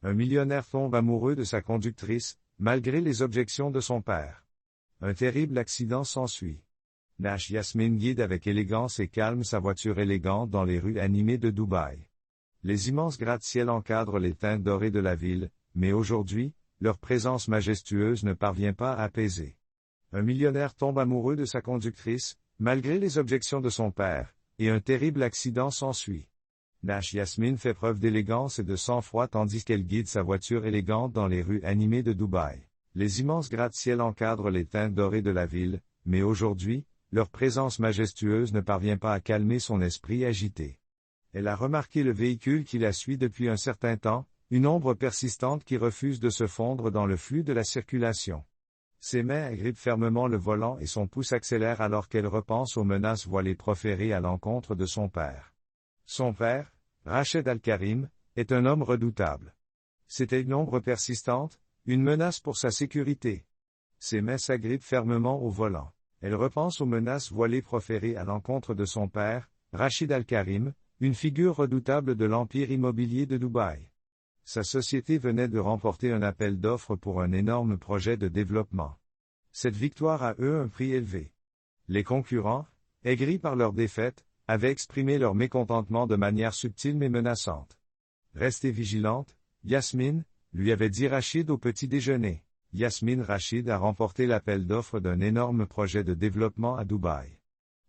Un millionnaire tombe amoureux de sa conductrice, malgré les objections de son père. Un terrible accident s'ensuit. Nash Yasmine guide avec élégance et calme sa voiture élégante dans les rues animées de Dubaï. Les immenses gratte-ciel encadrent les teintes dorées de la ville, mais aujourd'hui, leur présence majestueuse ne parvient pas à apaiser. Un millionnaire tombe amoureux de sa conductrice, malgré les objections de son père, et un terrible accident s'ensuit. Nash Yasmine fait preuve d'élégance et de sang-froid tandis qu'elle guide sa voiture élégante dans les rues animées de Dubaï. Les immenses gratte-ciel encadrent les teintes dorées de la ville, mais aujourd'hui, leur présence majestueuse ne parvient pas à calmer son esprit agité. Elle a remarqué le véhicule qui la suit depuis un certain temps, une ombre persistante qui refuse de se fondre dans le flux de la circulation. Ses mains agrippent fermement le volant et son pouce accélère alors qu'elle repense aux menaces voilées proférées à l'encontre de son père. Son père, Rached Al-Karim, est un homme redoutable. C'était une ombre persistante, une menace pour sa sécurité. Ses mains s'agrippent fermement au volant. Elle repense aux menaces voilées proférées à l'encontre de son père, Rached Al-Karim, une figure redoutable de l'empire immobilier de Dubaï. Sa société venait de remporter un appel d'offres pour un énorme projet de développement. Cette victoire a un prix élevé. Les concurrents, aigris par leur défaite, avaient exprimé leur mécontentement de manière subtile mais menaçante. Restez vigilante, Yasmine, lui avait dit Rachid au petit déjeuner. Yasmine Rachid a remporté l'appel d'offres d'un énorme projet de développement à Dubaï.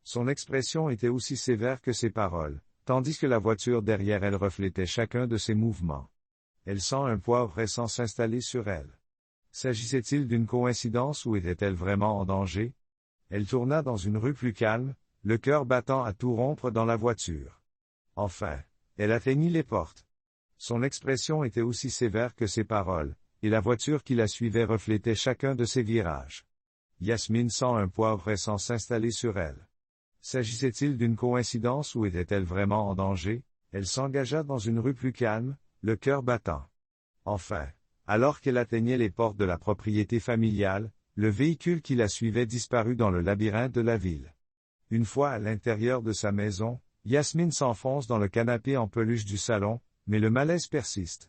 Son expression était aussi sévère que ses paroles, tandis que la voiture derrière elle reflétait chacun de ses mouvements. Elle sent un poids pressant s'installer sur elle. S'agissait-il d'une coïncidence ou était-elle vraiment en danger? Elle tourna dans une rue plus calme, le cœur battant à tout rompre dans la voiture. Enfin, elle atteignit les portes. Son expression était aussi sévère que ses paroles, et la voiture qui la suivait reflétait chacun de ses virages. Yasmine sent un poids pressant s'installer sur elle. S'agissait-il d'une coïncidence ou était-elle vraiment en danger? Elle s'engagea dans une rue plus calme, le cœur battant. Enfin, alors qu'elle atteignait les portes de la propriété familiale, le véhicule qui la suivait disparut dans le labyrinthe de la ville. Une fois à l'intérieur de sa maison, Yasmine s'enfonce dans le canapé en peluche du salon, mais le malaise persiste.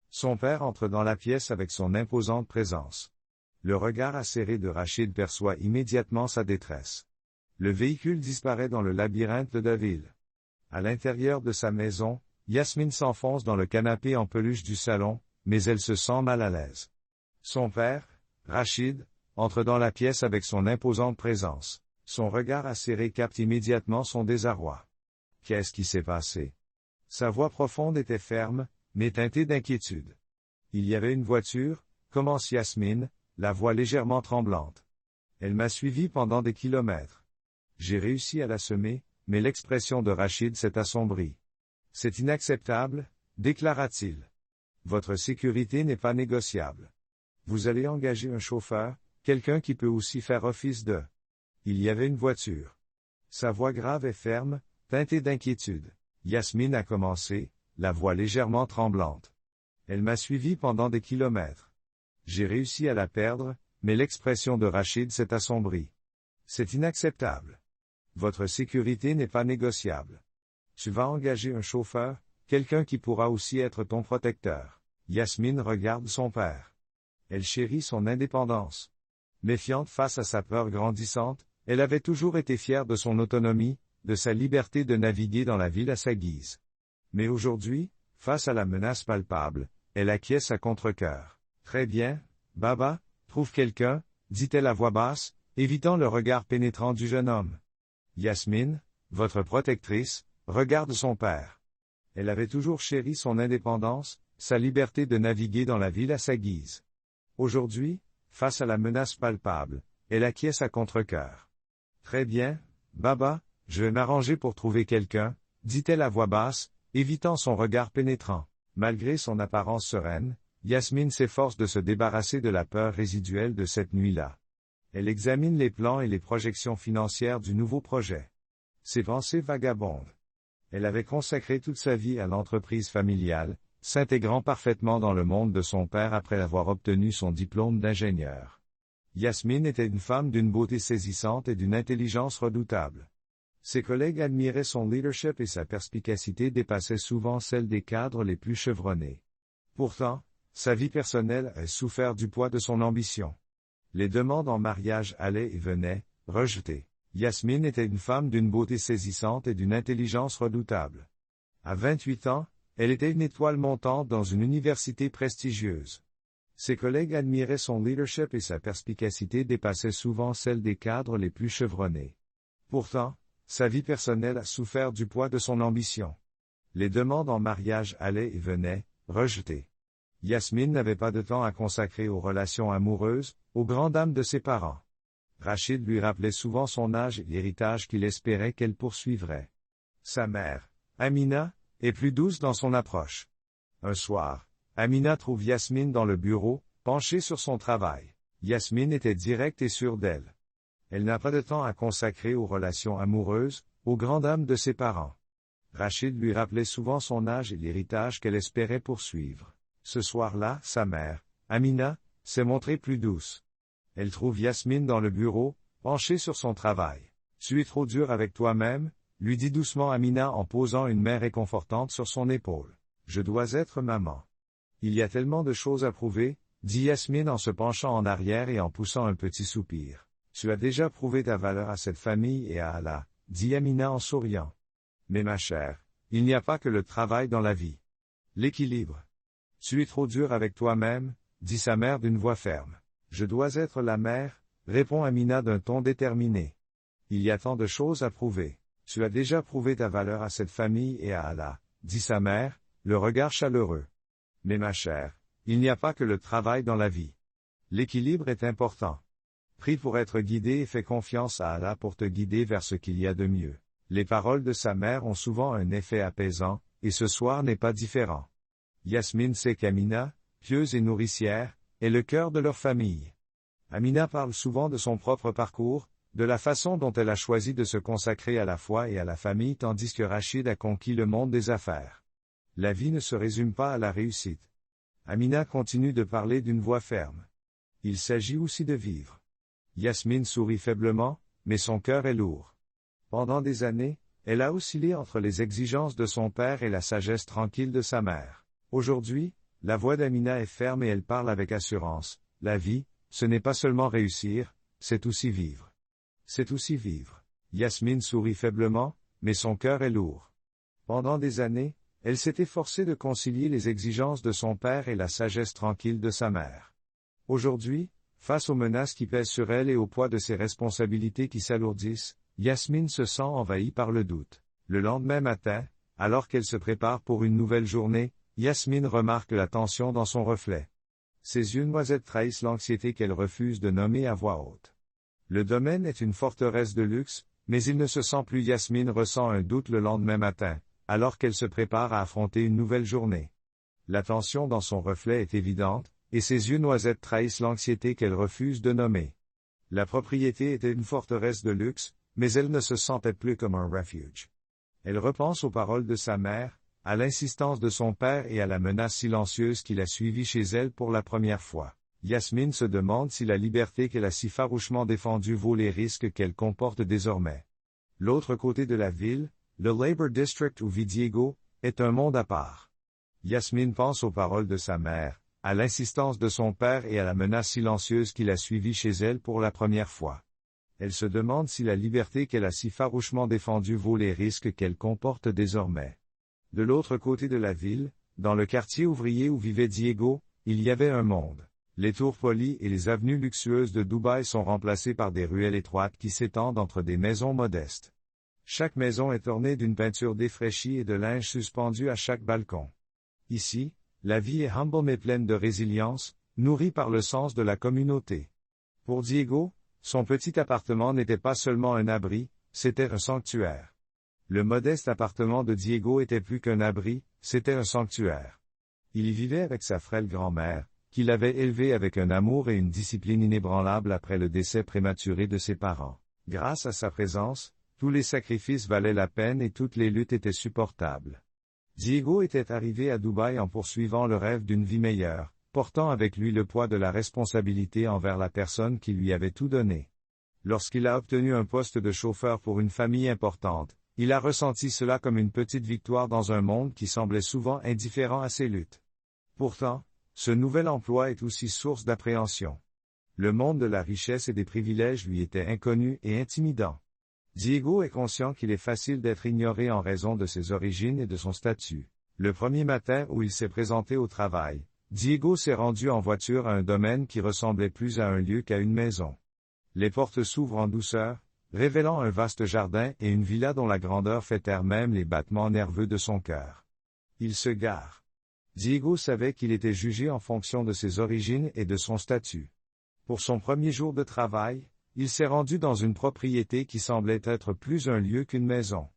Son père entre dans la pièce avec son imposante présence. Le regard acéré de Rachid perçoit immédiatement sa détresse. Le véhicule disparaît dans le labyrinthe de la ville. À l'intérieur de sa maison, Yasmine s'enfonce dans le canapé en peluche du salon, mais elle se sent mal à l'aise. Son père, Rachid, entre dans la pièce avec son imposante présence. Son regard acéré capte immédiatement son désarroi. Qu'est-ce qui s'est passé? Sa voix profonde était ferme, mais teintée d'inquiétude. Il y avait une voiture, commence Yasmine, la voix légèrement tremblante. Elle m'a suivi pendant des kilomètres. J'ai réussi à la semer, mais l'expression de Rachid s'est assombrie. C'est inacceptable, déclara-t-il. Votre sécurité n'est pas négociable. Vous allez engager un chauffeur, quelqu'un qui peut aussi faire office de... Il y avait une voiture. Sa voix grave et ferme, teintée d'inquiétude. Yasmine a commencé, la voix légèrement tremblante. Elle m'a suivi pendant des kilomètres. J'ai réussi à la perdre, mais l'expression de Rachid s'est assombrie. C'est inacceptable. Votre sécurité n'est pas négociable. Tu vas engager un chauffeur, quelqu'un qui pourra aussi être ton protecteur. Yasmine regarde son père. Elle chérit son indépendance. Méfiante face à sa peur grandissante, elle avait toujours été fière de son autonomie, de sa liberté de naviguer dans la ville à sa guise. Mais aujourd'hui, face à la menace palpable, elle acquiesce à contre-cœur. Très bien, Baba, trouve quelqu'un, dit-elle à voix basse, évitant le regard pénétrant du jeune homme. Yasmine, votre protectrice, regarde son père. Elle avait toujours chéri son indépendance, sa liberté de naviguer dans la ville à sa guise. Aujourd'hui, face à la menace palpable, elle acquiesce à contre-cœur. Très bien, Baba, je vais m'arranger pour trouver quelqu'un, dit-elle à voix basse, évitant son regard pénétrant. Malgré son apparence sereine, Yasmine s'efforce de se débarrasser de la peur résiduelle de cette nuit-là. Elle examine les plans et les projections financières du nouveau projet. Ses pensées vagabondent. Elle avait consacré toute sa vie à l'entreprise familiale, s'intégrant parfaitement dans le monde de son père après avoir obtenu son diplôme d'ingénieur. Yasmine était une femme d'une beauté saisissante et d'une intelligence redoutable. Ses collègues admiraient son leadership et sa perspicacité dépassait souvent celle des cadres les plus chevronnés. Pourtant, sa vie personnelle a souffert du poids de son ambition. Les demandes en mariage allaient et venaient, rejetées. Yasmine était une femme d'une beauté saisissante et d'une intelligence redoutable. À 28 ans, elle était une étoile montante dans une université prestigieuse. Ses collègues admiraient son leadership et sa perspicacité dépassait souvent celle des cadres les plus chevronnés. Pourtant, sa vie personnelle a souffert du poids de son ambition. Les demandes en mariage allaient et venaient, rejetées. Yasmine n'avait pas de temps à consacrer aux relations amoureuses, aux grandes dames de ses parents. Rachid lui rappelait souvent son âge et l'héritage qu'il espérait qu'elle poursuivrait. Sa mère, Amina, est plus douce dans son approche. Un soir, Amina trouve Yasmine dans le bureau, penchée sur son travail. Yasmine était directe et sûre d'elle. Elle n'a pas de temps à consacrer aux relations amoureuses, aux grandes dames de ses parents. Rachid lui rappelait souvent son âge et l'héritage qu'elle espérait poursuivre. Ce soir-là, sa mère, Amina, s'est montrée plus douce. Elle trouve Yasmine dans le bureau, penchée sur son travail. « Tu es trop dur avec toi-même », lui dit doucement Amina en posant une main réconfortante sur son épaule. « Je dois être maman. » Il y a tellement de choses à prouver, dit Yasmine en se penchant en arrière et en poussant un petit soupir. « Tu as déjà prouvé ta valeur à cette famille et à Allah, dit Amina en souriant. Mais ma chère, il n'y a pas que le travail dans la vie. L'équilibre. Tu es trop dur avec toi-même, dit sa mère d'une voix ferme. Je dois être la mère, répond Amina d'un ton déterminé. Il y a tant de choses à prouver. Tu as déjà prouvé ta valeur à cette famille et à Allah, dit sa mère, le regard chaleureux. Mais ma chère, il n'y a pas que le travail dans la vie. L'équilibre est important. Prie pour être guidé et fais confiance à Allah pour te guider vers ce qu'il y a de mieux. Les paroles de sa mère ont souvent un effet apaisant, et ce soir n'est pas différent. Yasmine sait qu'Amina, pieuse et nourricière, est le cœur de leur famille. Amina parle souvent de son propre parcours, de la façon dont elle a choisi de se consacrer à la foi et à la famille tandis que Rachid a conquis le monde des affaires. La vie ne se résume pas à la réussite. Amina continue de parler d'une voix ferme. Il s'agit aussi de vivre. Yasmine sourit faiblement, mais son cœur est lourd. Pendant des années, elle a oscillé entre les exigences de son père et la sagesse tranquille de sa mère. Aujourd'hui, la voix d'Amina est ferme et elle parle avec assurance. La vie, ce n'est pas seulement réussir, c'est aussi vivre. C'est aussi vivre. Yasmine sourit faiblement, mais son cœur est lourd. Pendant des années, elle s'est efforcée de concilier les exigences de son père et la sagesse tranquille de sa mère. Aujourd'hui, face aux menaces qui pèsent sur elle et au poids de ses responsabilités qui s'alourdissent, Yasmine se sent envahie par le doute. Le lendemain matin, alors qu'elle se prépare pour une nouvelle journée, Yasmine remarque la tension dans son reflet. Ses yeux noisettes trahissent l'anxiété qu'elle refuse de nommer à voix haute. Le domaine est une forteresse de luxe, mais il ne se sent plus. Yasmine ressent un doute le lendemain matin, alors qu'elle se prépare à affronter une nouvelle journée. La tension dans son reflet est évidente, et ses yeux noisettes trahissent l'anxiété qu'elle refuse de nommer. La propriété était une forteresse de luxe, mais elle ne se sentait plus comme un refuge. Elle repense aux paroles de sa mère, à l'insistance de son père et à la menace silencieuse qui l'a suivie chez elle pour la première fois. Yasmine se demande si la liberté qu'elle a si farouchement défendue vaut les risques qu'elle comporte désormais. L'autre côté de la ville, le Labor District où vit Diego, est un monde à part. Yasmine pense aux paroles de sa mère, à l'insistance de son père et à la menace silencieuse qui l'a suivie chez elle pour la première fois. Elle se demande si la liberté qu'elle a si farouchement défendue vaut les risques qu'elle comporte désormais. De l'autre côté de la ville, dans le quartier ouvrier où vivait Diego, il y avait un monde. Les tours polies et les avenues luxueuses de Dubaï sont remplacées par des ruelles étroites qui s'étendent entre des maisons modestes. Chaque maison est ornée d'une peinture défraîchie et de linge suspendu à chaque balcon. Ici, la vie est humble mais pleine de résilience, nourrie par le sens de la communauté. Pour Diego, son petit appartement n'était pas seulement un abri, c'était un sanctuaire. Le modeste appartement de Diego était plus qu'un abri, c'était un sanctuaire. Il y vivait avec sa frêle grand-mère, qui l'avait élevé avec un amour et une discipline inébranlables après le décès prématuré de ses parents. Grâce à sa présence, tous les sacrifices valaient la peine et toutes les luttes étaient supportables. Diego était arrivé à Dubaï en poursuivant le rêve d'une vie meilleure, portant avec lui le poids de la responsabilité envers la personne qui lui avait tout donné. Lorsqu'il a obtenu un poste de chauffeur pour une famille importante, il a ressenti cela comme une petite victoire dans un monde qui semblait souvent indifférent à ses luttes. Pourtant, Ce nouvel emploi est aussi source d'appréhension. Le monde de la richesse et des privilèges lui était inconnu et intimidant. Diego est conscient qu'il est facile d'être ignoré en raison de ses origines et de son statut. Le premier matin où il s'est présenté au travail, Diego s'est rendu en voiture à un domaine qui ressemblait plus à un lieu qu'à une maison. Les portes s'ouvrent en douceur, révélant un vaste jardin et une villa dont la grandeur fait taire même les battements nerveux de son cœur. Il se gare. Diego savait qu'il était jugé en fonction de ses origines et de son statut. Pour son premier jour de travail, il s'est rendu dans une propriété qui semblait être plus un lieu qu'une maison.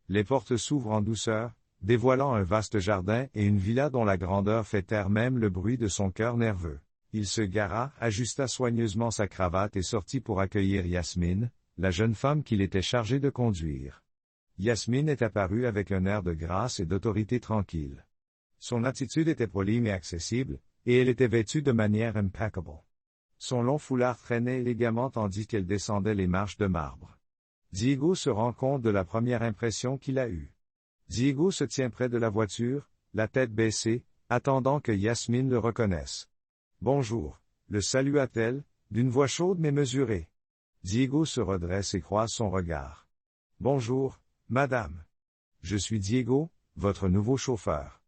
Les portes s'ouvrent en douceur, dévoilant un vaste jardin et une villa dont la grandeur fait taire même le bruit de son cœur nerveux. Il se gara, ajusta soigneusement sa cravate et sortit pour accueillir Yasmine, la jeune femme qu'il était chargé de conduire. Yasmine est apparue avec un air de grâce et d'autorité tranquille. Son attitude était polie mais accessible, et elle était vêtue de manière impeccable. Son long foulard traînait élégamment tandis qu'elle descendait les marches de marbre. Diego se rend compte de la première impression qu'il a eue. Diego se tient près de la voiture, la tête baissée, attendant que Yasmine le reconnaisse. « Bonjour », le salua-t-elle, d'une voix chaude mais mesurée. Diego se redresse et croise son regard. « Bonjour, madame. Je suis Diego, votre nouveau chauffeur.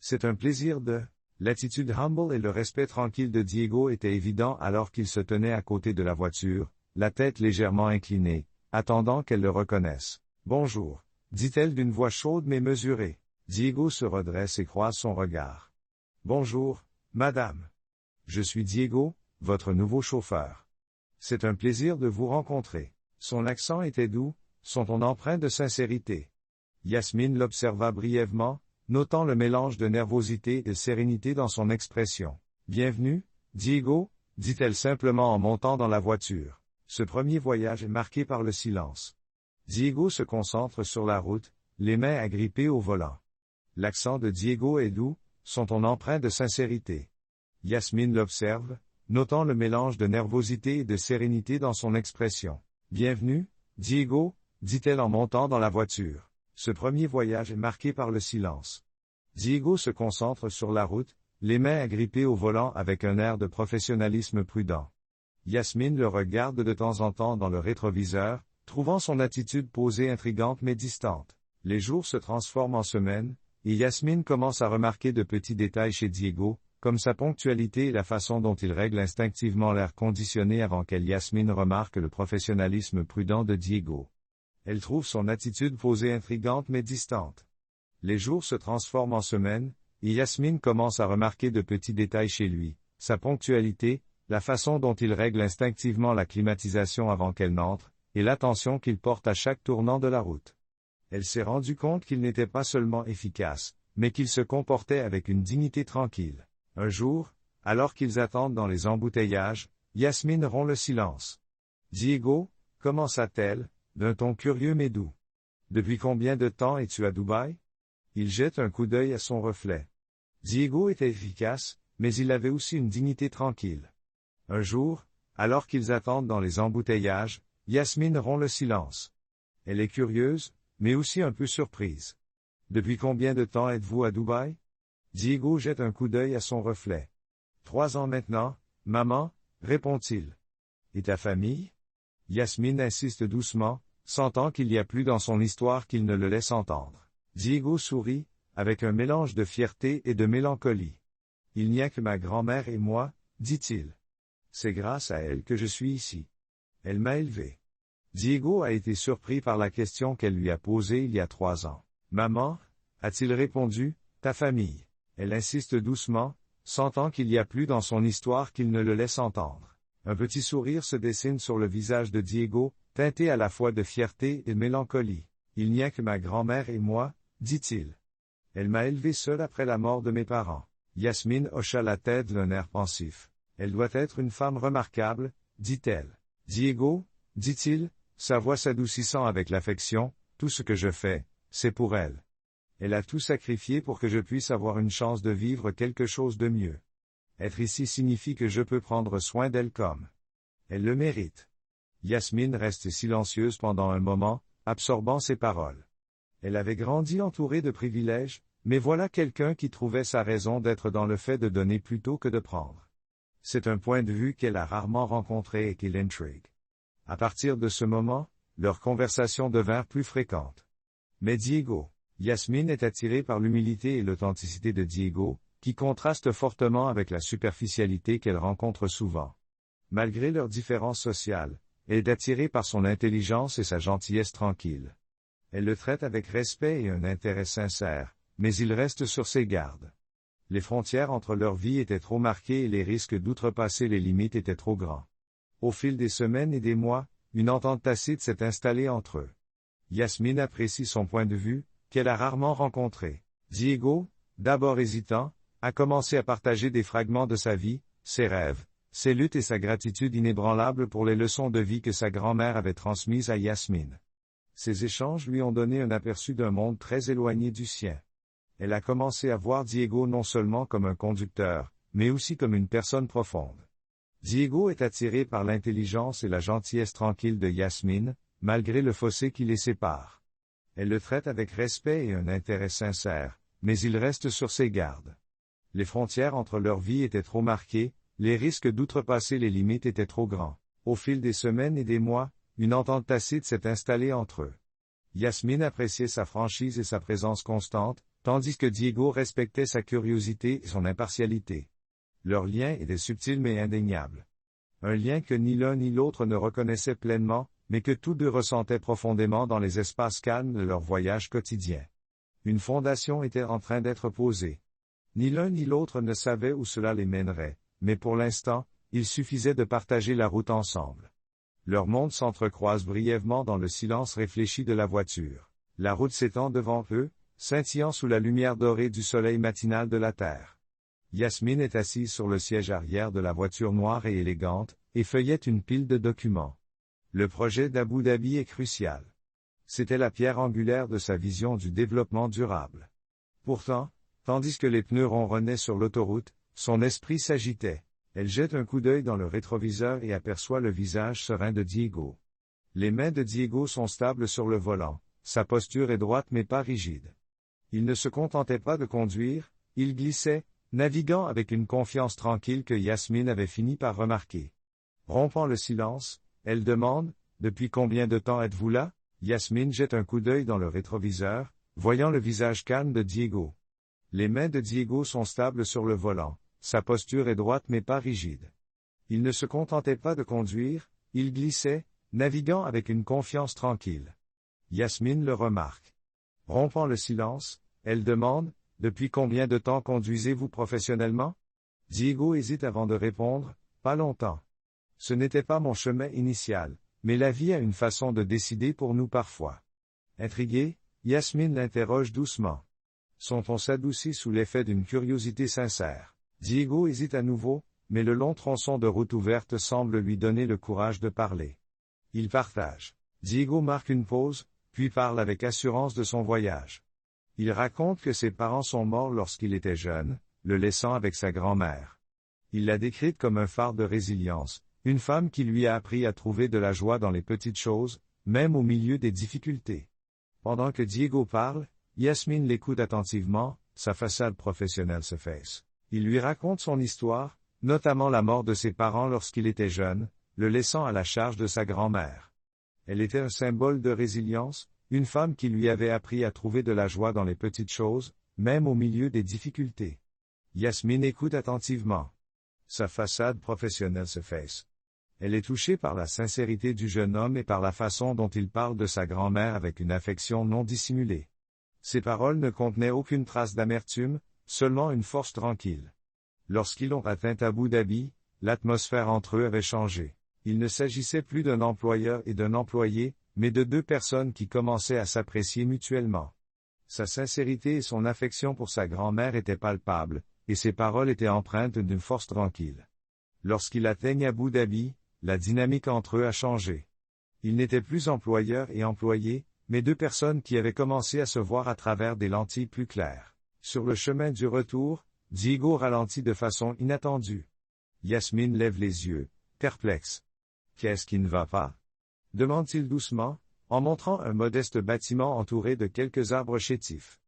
C'est un plaisir de... » L'attitude humble et le respect tranquille de Diego étaient évidents alors qu'il se tenait à côté de la voiture, la tête légèrement inclinée, attendant qu'elle le reconnaisse. « Bonjour », dit-elle d'une voix chaude mais mesurée. Diego se redresse et croise son regard. « Bonjour, madame. Je suis Diego, votre nouveau chauffeur. C'est un plaisir de vous rencontrer. » Son accent était doux, son ton empreint de sincérité. Yasmine l'observa brièvement, notant le mélange de nervosité et de sérénité dans son expression. « Bienvenue, Diego », dit-elle simplement en montant dans la voiture. Ce premier voyage est marqué par le silence. Diego se concentre sur la route, les mains agrippées au volant. L'accent de Diego est doux, son ton empreint de sincérité. Yasmine l'observe, notant le mélange de nervosité et de sérénité dans son expression. « Bienvenue, Diego », dit-elle en montant dans la voiture. Ce premier voyage est marqué par le silence. Diego se concentre sur la route, les mains agrippées au volant avec un air de professionnalisme prudent. Yasmine le regarde de temps en temps dans le rétroviseur, trouvant son attitude posée intrigante mais distante. Les jours se transforment en semaines, et Yasmine commence à remarquer de petits détails chez Diego, comme sa ponctualité et la façon dont il règle instinctivement l'air conditionné avant qu'elle Yasmine remarque le professionnalisme prudent de Diego. Elle trouve son attitude posée intrigante mais distante. Les jours se transforment en semaines, et Yasmine commence à remarquer de petits détails chez lui, sa ponctualité, la façon dont il règle instinctivement la climatisation avant qu'elle n'entre, et l'attention qu'il porte à chaque tournant de la route. Elle s'est rendue compte qu'il n'était pas seulement efficace, mais qu'il se comportait avec une dignité tranquille. Un jour, alors qu'ils attendent dans les embouteillages, Yasmine rompt le silence. « Diego », commença-t-elle, d'un ton curieux mais doux. « Depuis combien de temps es-tu à Dubaï ?» Il jette un coup d'œil à son reflet. Diego était efficace, mais il avait aussi une dignité tranquille. Un jour, alors qu'ils attendent dans les embouteillages, Yasmine rompt le silence. Elle est curieuse, mais aussi un peu surprise. « Depuis combien de temps êtes-vous à Dubaï ?» Diego jette un coup d'œil à son reflet. « 3 ans maintenant, maman, répond-il. Et ta famille ? » Yasmine insiste doucement, sentant qu'il y a plus dans son histoire qu'il ne le laisse entendre. Diego sourit, avec un mélange de fierté et de mélancolie. « Il n'y a que ma grand-mère et moi, dit-il. C'est grâce à elle que je suis ici. Elle m'a élevé. » Diego a été surpris par la question qu'elle lui a posée il y a 3 ans. « Maman, a-t-il répondu, ta famille ?» Elle insiste doucement, sentant qu'il y a plus dans son histoire qu'il ne le laisse entendre. Un petit sourire se dessine sur le visage de Diego, teinté à la fois de fierté et de mélancolie. « Il n'y a que ma grand-mère et moi, dit-il. Elle m'a élevé seul après la mort de mes parents. » Yasmine hocha la tête d'un air pensif. « Elle doit être une femme remarquable, dit-elle. »« Diego, dit-il, sa voix s'adoucissant avec l'affection, tout ce que je fais, c'est pour elle. Elle a tout sacrifié pour que je puisse avoir une chance de vivre quelque chose de mieux. Être ici signifie que je peux prendre soin d'elle comme elle le mérite. » Yasmine reste silencieuse pendant un moment, absorbant ses paroles. Elle avait grandi entourée de privilèges, Mais voilà quelqu'un qui trouvait sa raison d'être dans le fait de donner plutôt que de prendre. C'est un point de vue qu'elle a rarement rencontré et qui l'intrigue. À partir de ce moment, leurs conversations devinrent plus fréquentes. Mais Diego, Yasmine est attirée par l'humilité et l'authenticité de Diego, qui contraste fortement avec la superficialité qu'elle rencontre souvent. Malgré leurs différences sociales, elle est attirée par son intelligence et sa gentillesse tranquille. Elle le traite avec respect et un intérêt sincère, mais il reste sur ses gardes. Les frontières entre leur vie étaient trop marquées et les risques d'outrepasser les limites étaient trop grands. Au fil des semaines et des mois, une entente tacite s'est installée entre eux. Yasmine apprécie son point de vue, qu'elle a rarement rencontré. Diego, d'abord hésitant, a commencé à partager des fragments de sa vie, ses rêves, ses luttes et sa gratitude inébranlable pour les leçons de vie que sa grand-mère avait transmises à Yasmine. Ces échanges lui ont donné un aperçu d'un monde très éloigné du sien. Elle a commencé à voir Diego non seulement comme un conducteur, mais aussi comme une personne profonde. Diego est attiré par l'intelligence et la gentillesse tranquille de Yasmine, malgré le fossé qui les sépare. Elle le traite avec respect et un intérêt sincère, mais il reste sur ses gardes. Les frontières entre leur vie étaient trop marquées, les risques d'outrepasser les limites étaient trop grands. Au fil des semaines et des mois, une entente tacite s'est installée entre eux. Yasmine appréciait sa franchise et sa présence constante, tandis que Diego respectait sa curiosité et son impartialité. Leur lien était subtil mais indéniable. Un lien que ni l'un ni l'autre ne reconnaissaient pleinement, mais que tous deux ressentaient profondément dans les espaces calmes de leur voyage quotidien. Une fondation était en train d'être posée. Ni l'un ni l'autre ne savait où cela les mènerait, mais pour l'instant, il suffisait de partager la route ensemble. Leurs mondes s'entrecroisent brièvement dans le silence réfléchi de la voiture. La route s'étend devant eux, scintillant sous la lumière dorée du soleil matinal de la terre. Yasmine est assise sur le siège arrière de la voiture noire et élégante, et feuillette une pile de documents. Le projet d'Abu Dhabi est crucial. C'était la pierre angulaire de sa vision du développement durable. Pourtant, tandis que les pneus ronronnaient sur l'autoroute, son esprit s'agitait. Elle jette un coup d'œil dans le rétroviseur et aperçoit le visage serein de Diego. Les mains de Diego sont stables sur le volant, sa posture est droite mais pas rigide. Il ne se contentait pas de conduire, il glissait, naviguant avec une confiance tranquille que Yasmine avait fini par remarquer. Rompant le silence, elle demande « Depuis combien de temps êtes-vous là ?» Yasmine jette un coup d'œil dans le rétroviseur, voyant le visage calme de Diego. Les mains de Diego sont stables sur le volant, sa posture est droite mais pas rigide. Il ne se contentait pas de conduire, il glissait, naviguant avec une confiance tranquille. Yasmine le remarque. Rompant le silence, elle demande « Depuis combien de temps conduisez-vous professionnellement ?» Diego hésite avant de répondre « Pas longtemps. Ce n'était pas mon chemin initial, mais la vie a une façon de décider pour nous parfois. » Intriguée, Yasmine l'interroge doucement. Son ton s'adoucit sous l'effet d'une curiosité sincère. Diego hésite à nouveau, mais le long tronçon de route ouverte semble lui donner le courage de parler. Il partage. Diego marque une pause, puis parle avec assurance de son voyage. Il raconte que ses parents sont morts lorsqu'il était jeune, le laissant avec sa grand-mère. Il l'a décrite comme un phare de résilience, une femme qui lui a appris à trouver de la joie dans les petites choses, même au milieu des difficultés. Pendant que Diego parle, Yasmine l'écoute attentivement, sa façade professionnelle se faisse. Il lui raconte son histoire, notamment la mort de ses parents lorsqu'il était jeune, le laissant à la charge de sa grand-mère. Elle était un symbole de résilience, une femme qui lui avait appris à trouver de la joie dans les petites choses, même au milieu des difficultés. Yasmine écoute attentivement. Sa façade professionnelle se faisse. Elle est touchée par la sincérité du jeune homme et par la façon dont il parle de sa grand-mère avec une affection non dissimulée. Ses paroles ne contenaient aucune trace d'amertume, seulement une force tranquille. Lorsqu'ils ont atteint Abu Dhabi, l'atmosphère entre eux avait changé. Il ne s'agissait plus d'un employeur et d'un employé, mais de deux personnes qui commençaient à s'apprécier mutuellement. Sa sincérité et son affection pour sa grand-mère étaient palpables, et ses paroles étaient empreintes d'une force tranquille. Lorsqu'il atteignent Abu Dhabi, la dynamique entre eux a changé. Ils n'étaient plus employeur et employé, mais deux personnes qui avaient commencé à se voir à travers des lentilles plus claires. Sur le chemin du retour, Diego ralentit de façon inattendue. Yasmine lève les yeux, perplexe. Qu'est-ce qui ne va pas? Demande-t-il doucement, en montrant un modeste bâtiment entouré de quelques arbres chétifs.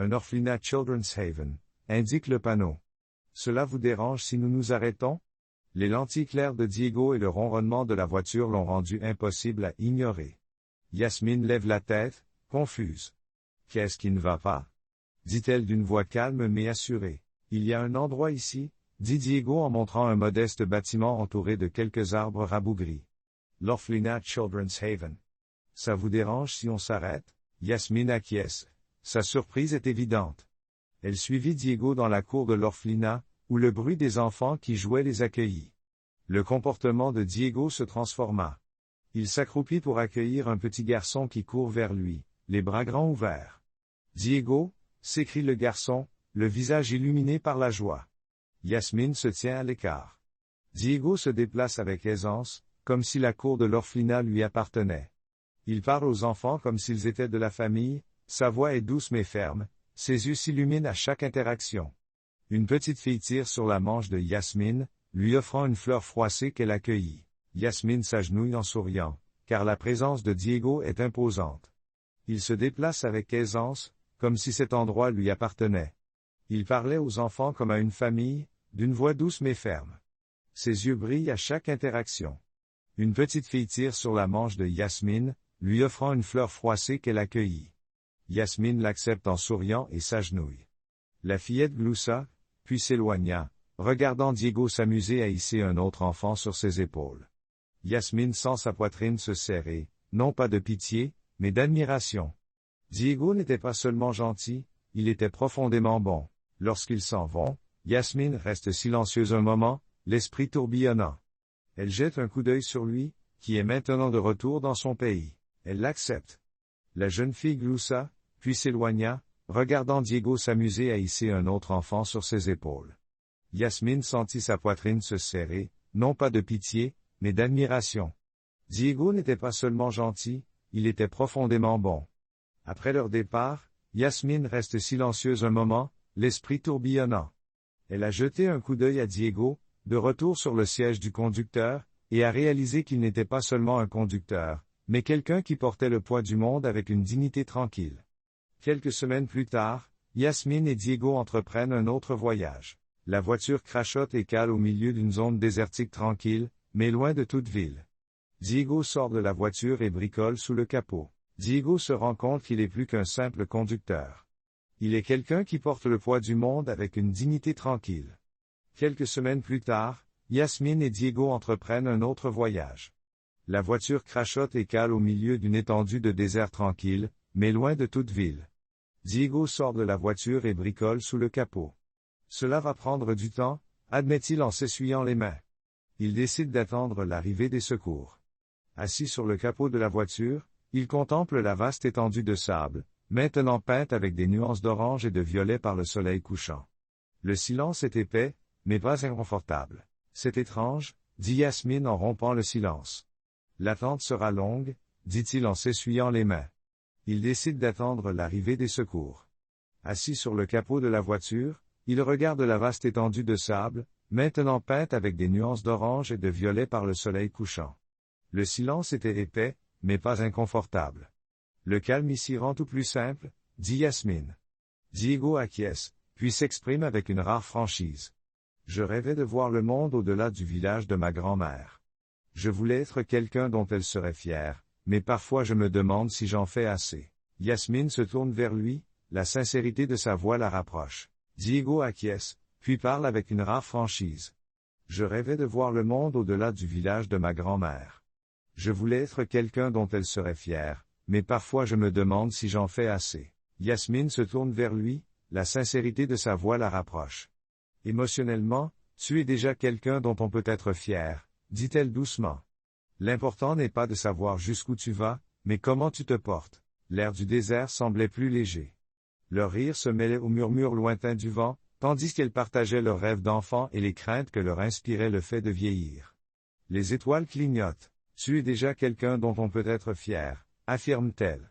Un orphelinat Children's Haven, indique le panneau. Cela vous dérange si nous nous arrêtons? Les lentilles claires de Diego et le ronronnement de la voiture l'ont rendu impossible à ignorer. Yasmine lève la tête, confuse. Qu'est-ce qui ne va pas? Dit-elle d'une voix calme mais assurée. Il y a un endroit ici, dit Diego en montrant un modeste bâtiment entouré de quelques arbres rabougris. L'orphelinat Children's Haven. Ça vous dérange si on s'arrête? Yasmine acquiesce. Sa surprise est évidente. Elle suivit Diego dans la cour de l'orphelinat, où le bruit des enfants qui jouaient les accueillit. Le comportement de Diego se transforma. Il s'accroupit pour accueillir un petit garçon qui court vers lui, les bras grands ouverts. « Diego !» s'écrie le garçon, le visage illuminé par la joie. Yasmine se tient à l'écart. Diego se déplace avec aisance, comme si la cour de l'orphelinat lui appartenait. Il parle aux enfants comme s'ils étaient de la famille, sa voix est douce mais ferme, ses yeux s'illuminent à chaque interaction. Une petite fille tire sur la manche de Yasmine, lui offrant une fleur froissée qu'elle accueillit. Yasmine s'agenouille en souriant, car la présence de Diego est imposante. Il se déplace avec aisance, comme si cet endroit lui appartenait. Il parlait aux enfants comme à une famille, d'une voix douce mais ferme. Ses yeux brillent à chaque interaction. Une petite fille tire sur la manche de Yasmine, lui offrant une fleur froissée qu'elle accueillit. Yasmine l'accepte en souriant et s'agenouille. La fillette gloussa, puis s'éloigna, regardant Diego s'amuser à hisser un autre enfant sur ses épaules. Yasmine sent sa poitrine se serrer, non pas de pitié, mais d'admiration. Diego n'était pas seulement gentil, il était profondément bon. Lorsqu'ils s'en vont, Yasmine reste silencieuse un moment, l'esprit tourbillonnant. Elle jette un coup d'œil sur lui, qui est maintenant de retour dans son pays. Elle l'accepte. La jeune fille gloussa, puis s'éloigna, regardant Diego s'amuser à hisser un autre enfant sur ses épaules. Yasmine sentit sa poitrine se serrer, non pas de pitié, mais d'admiration. Diego n'était pas seulement gentil, il était profondément bon. Après leur départ, Yasmine reste silencieuse un moment, l'esprit tourbillonnant. Elle a jeté un coup d'œil à Diego, de retour sur le siège du conducteur, et a réalisé qu'il n'était pas seulement un conducteur, mais quelqu'un qui portait le poids du monde avec une dignité tranquille. Quelques semaines plus tard, Yasmine et Diego entreprennent un autre voyage. La voiture crachote et cale au milieu d'une zone désertique tranquille, mais loin de toute ville. Diego sort de la voiture et bricole sous le capot. Diego se rend compte qu'il est plus qu'un simple conducteur. Il est quelqu'un qui porte le poids du monde avec une dignité tranquille. Quelques semaines plus tard, Yasmine et Diego entreprennent un autre voyage. La voiture crachote et cale au milieu d'une étendue de désert tranquille, mais loin de toute ville. Diego sort de la voiture et bricole sous le capot. Cela va prendre du temps, admet-il en s'essuyant les mains. Il décide d'attendre l'arrivée des secours. Assis sur le capot de la voiture, il contemple la vaste étendue de sable, maintenant peinte avec des nuances d'orange et de violet par le soleil couchant. Le silence est épais, mais pas inconfortable. C'est étrange, dit Yasmine en rompant le silence. L'attente sera longue, dit-il en s'essuyant les mains. Il décide d'attendre l'arrivée des secours. Assis sur le capot de la voiture, il regarde la vaste étendue de sable, maintenant peinte avec des nuances d'orange et de violet par le soleil couchant. Le silence était épais, mais pas inconfortable. Le calme ici rend tout plus simple, dit Yasmine. Diego acquiesce, puis s'exprime avec une rare franchise. Je rêvais de voir le monde au-delà du village de ma grand-mère. Je voulais être quelqu'un dont elle serait fière, mais parfois je me demande si j'en fais assez. Yasmine se tourne vers lui, la sincérité de sa voix la rapproche. Diego acquiesce, puis parle avec une rare franchise. Je rêvais de voir le monde au-delà du village de ma grand-mère. Je voulais être quelqu'un dont elle serait fière, mais parfois je me demande si j'en fais assez. Yasmine se tourne vers lui, la sincérité de sa voix la rapproche. Émotionnellement, tu es déjà quelqu'un dont on peut être fier, dit-elle doucement. L'important n'est pas de savoir jusqu'où tu vas, mais comment tu te portes. L'air du désert semblait plus léger. Leur rire se mêlait au murmure lointain du vent, tandis qu'elles partageaient leurs rêves d'enfant et les craintes que leur inspirait le fait de vieillir. Les étoiles clignotent. Tu es déjà quelqu'un dont on peut être fier, affirme-t-elle.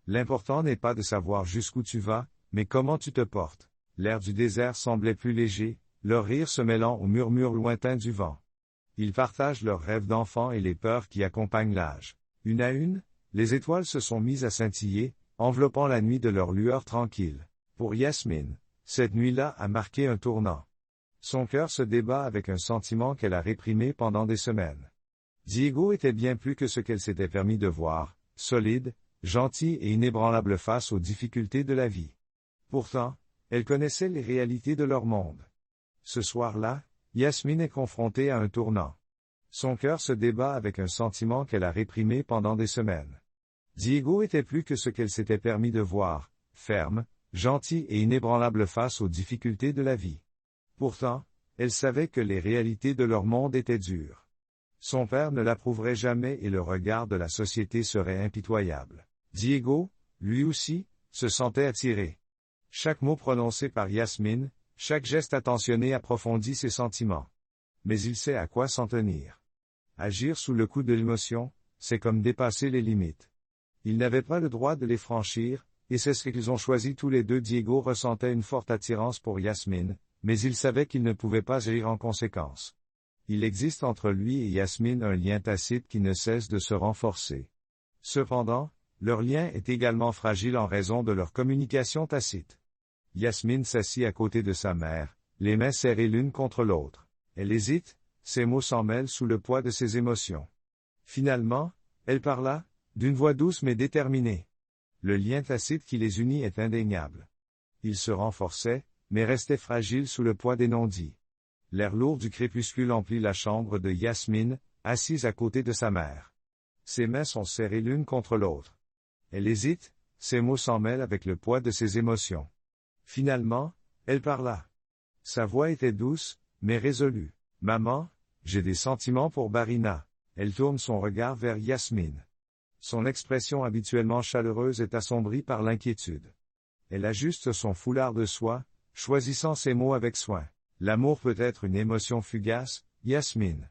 L'important n'est pas de savoir jusqu'où tu vas, mais comment tu te portes. L'air du désert semblait plus léger, leur rire se mêlant au murmure lointain du vent. Ils partagent leurs rêves d'enfant et les peurs qui accompagnent l'âge. Une à une, les étoiles se sont mises à scintiller, enveloppant la nuit de leur lueur tranquille. Pour Yasmine, cette nuit-là a marqué un tournant. Son cœur se débat avec un sentiment qu'elle a réprimé pendant des semaines. Diego était bien plus que ce qu'elle s'était permis de voir, solide, gentil et inébranlable face aux difficultés de la vie. Pourtant, elle connaissait les réalités de leur monde. Ce soir-là, Yasmine est confrontée à un tournant. Son cœur se débat avec un sentiment qu'elle a réprimé pendant des semaines. Diego était plus que ce qu'elle s'était permis de voir, ferme, gentil et inébranlable face aux difficultés de la vie. Pourtant, elle savait que les réalités de leur monde étaient dures. Son père ne l'approuverait jamais et le regard de la société serait impitoyable. Diego, lui aussi, se sentait attiré. Chaque mot prononcé par Yasmine, chaque geste attentionné approfondit ses sentiments. Mais il sait à quoi s'en tenir. Agir sous le coup de l'émotion, c'est comme dépasser les limites. Il n'avait pas le droit de les franchir, et c'est ce qu'ils ont choisi tous les deux. Diego ressentait une forte attirance pour Yasmine, mais il savait qu'il ne pouvait pas agir en conséquence. Il existe entre lui et Yasmine un lien tacite qui ne cesse de se renforcer. Cependant, leur lien est également fragile en raison de leur communication tacite. Yasmine s'assit à côté de sa mère, les mains serrées l'une contre l'autre. Elle hésite, ses mots s'en mêlent sous le poids de ses émotions. Finalement, elle parla, d'une voix douce mais déterminée. Le lien tacite qui les unit est indéniable. Il se renforçait, mais restait fragile sous le poids des non-dits. L'air lourd du crépuscule emplit la chambre de Yasmine, assise à côté de sa mère. Ses mains sont serrées l'une contre l'autre. Elle hésite, ses mots s'en mêlent avec le poids de ses émotions. Finalement, elle parla. Sa voix était douce, mais résolue. « Maman, j'ai des sentiments pour Barina. » Elle tourne son regard vers Yasmine. Son expression habituellement chaleureuse est assombrie par l'inquiétude. Elle ajuste son foulard de soie, choisissant ses mots avec soin. L'amour peut être une émotion fugace, Yasmine.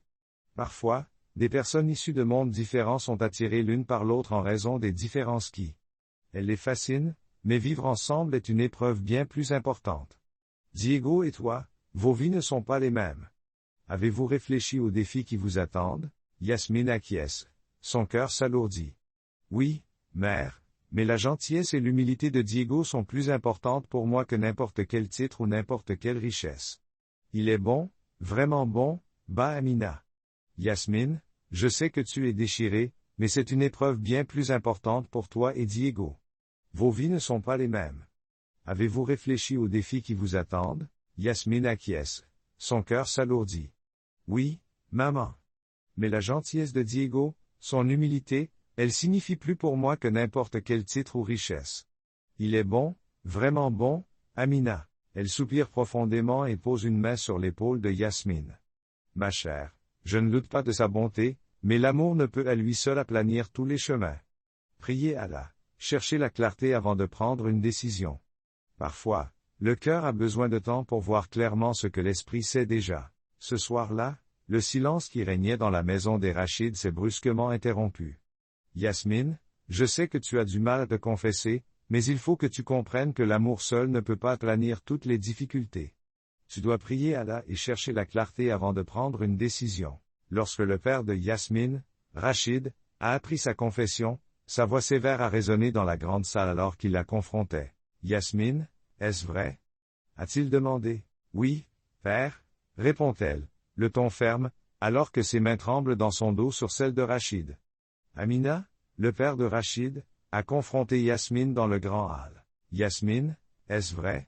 Parfois, des personnes issues de mondes différents sont attirées l'une par l'autre en raison des différences qui elle les fascinent, mais vivre ensemble est une épreuve bien plus importante. Diego et toi, vos vies ne sont pas les mêmes. Avez-vous réfléchi aux défis qui vous attendent? Yasmine acquiesce. Son cœur s'alourdit. Oui, mère, mais la gentillesse et l'humilité de Diego sont plus importantes pour moi que n'importe quel titre ou n'importe quelle richesse. Il est bon, vraiment bon, Ba Amina. Yasmine, je sais que tu es déchirée, mais c'est une épreuve bien plus importante pour toi et Diego. Vos vies ne sont pas les mêmes. Avez-vous réfléchi aux défis qui vous attendent? Yasmine acquiesce. Son cœur s'alourdit. Oui, maman. Mais la gentillesse de Diego, son humilité, elle signifie plus pour moi que n'importe quel titre ou richesse. Il est bon, vraiment bon, Amina. Elle soupire profondément et pose une main sur l'épaule de Yasmine. Ma chère, je ne doute pas de sa bonté, mais l'amour ne peut à lui seul aplanir tous les chemins. Priez Allah. Cherchez la clarté avant de prendre une décision. Parfois, le cœur a besoin de temps pour voir clairement ce que l'esprit sait déjà. Ce soir-là, le silence qui régnait dans la maison des Rachides s'est brusquement interrompu. Yasmine, je sais que tu as du mal à te confesser, mais il faut que tu comprennes que l'amour seul ne peut pas aplanir toutes les difficultés. Tu dois prier Allah et chercher la clarté avant de prendre une décision. Lorsque le père de Yasmine, Rachid, a appris sa confession, sa voix sévère a résonné dans la grande salle alors qu'il la confrontait. Yasmine, est-ce vrai? A-t-il demandé. Oui, père, répond-elle, le ton ferme, alors que ses mains tremblent dans son dos sur celles de Rachid. Amina, le père de Rachid, a confronté Yasmine dans le grand hall. Yasmine, est-ce vrai?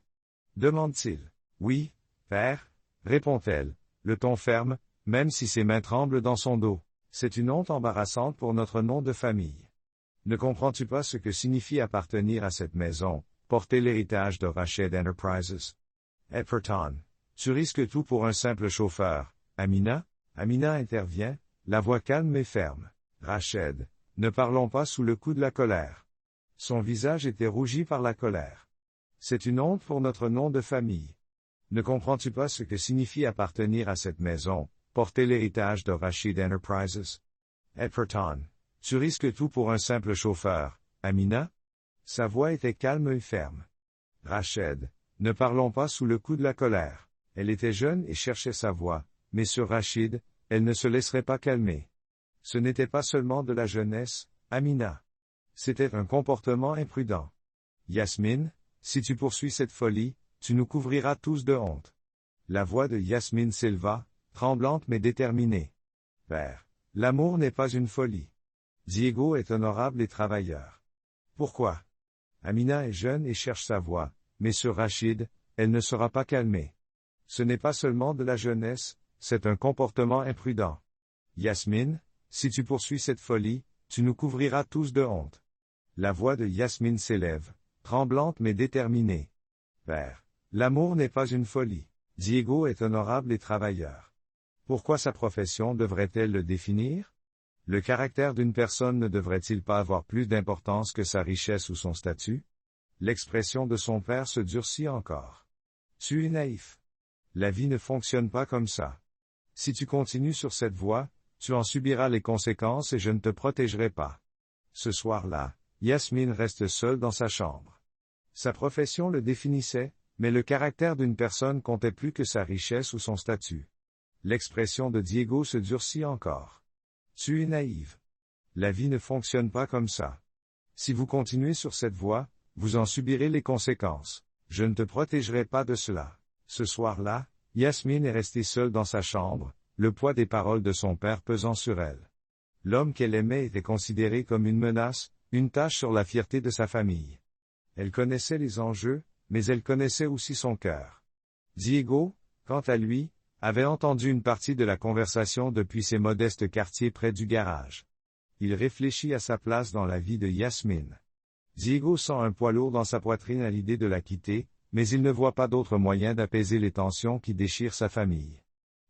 Demande-t-il. Oui, père, répond-elle, le ton ferme, même si ses mains tremblent dans son dos. C'est une honte embarrassante pour notre nom de famille. Ne comprends-tu pas ce que signifie appartenir à cette maison, porter l'héritage de Rachid Enterprises? Epperton, tu risques tout pour un simple chauffeur. Amina? Amina intervient, la voix calme et ferme. Rachid, ne parlons pas sous le coup de la colère. Son visage était rougi par la colère. C'est une honte pour notre nom de famille. Ne comprends-tu pas ce que signifie appartenir à cette maison, porter l'héritage de Rachid Enterprises? Epperton, tu risques tout pour un simple chauffeur. Amina? Sa voix était calme et ferme. Rachid, ne parlons pas sous le coup de la colère. Elle était jeune et cherchait sa voix, mais sur Rachid, elle ne se laisserait pas calmer. Ce n'était pas seulement de la jeunesse, Amina. C'était un comportement imprudent. Yasmine, si tu poursuis cette folie, tu nous couvriras tous de honte. La voix de Yasmine s'éleva, tremblante mais déterminée. Père, l'amour n'est pas une folie. Diego est honorable et travailleur. Pourquoi? Amina est jeune et cherche sa voie, mais sur Rachid, elle ne sera pas calmée. Ce n'est pas seulement de la jeunesse, c'est un comportement imprudent. Yasmine, si tu poursuis cette folie, tu nous couvriras tous de honte. La voix de Yasmine s'élève, tremblante mais déterminée. Père, l'amour n'est pas une folie. Diego est honorable et travailleur. Pourquoi sa profession devrait-elle le définir? Le caractère d'une personne ne devrait-il pas avoir plus d'importance que sa richesse ou son statut? L'expression de son père se durcit encore. Tu es naïf. La vie ne fonctionne pas comme ça. Si tu continues sur cette voie, tu en subiras les conséquences et je ne te protégerai pas. Ce soir-là, Yasmine reste seule dans sa chambre. Sa profession le définissait, mais le caractère d'une personne comptait plus que sa richesse ou son statut. L'expression de Diego se durcit encore. Tu es naïve. La vie ne fonctionne pas comme ça. Si vous continuez sur cette voie, vous en subirez les conséquences. Je ne te protégerai pas de cela. Ce soir-là, Yasmine est restée seule dans sa chambre, le poids des paroles de son père pesant sur elle. L'homme qu'elle aimait était considéré comme une menace, une tache sur la fierté de sa famille. Elle connaissait les enjeux, mais elle connaissait aussi son cœur. Diego, quant à lui, avait entendu une partie de la conversation depuis ses modestes quartiers près du garage. Il réfléchit à sa place dans la vie de Yasmine. Diego sent un poids lourd dans sa poitrine à l'idée de la quitter, mais il ne voit pas d'autre moyen d'apaiser les tensions qui déchirent sa famille.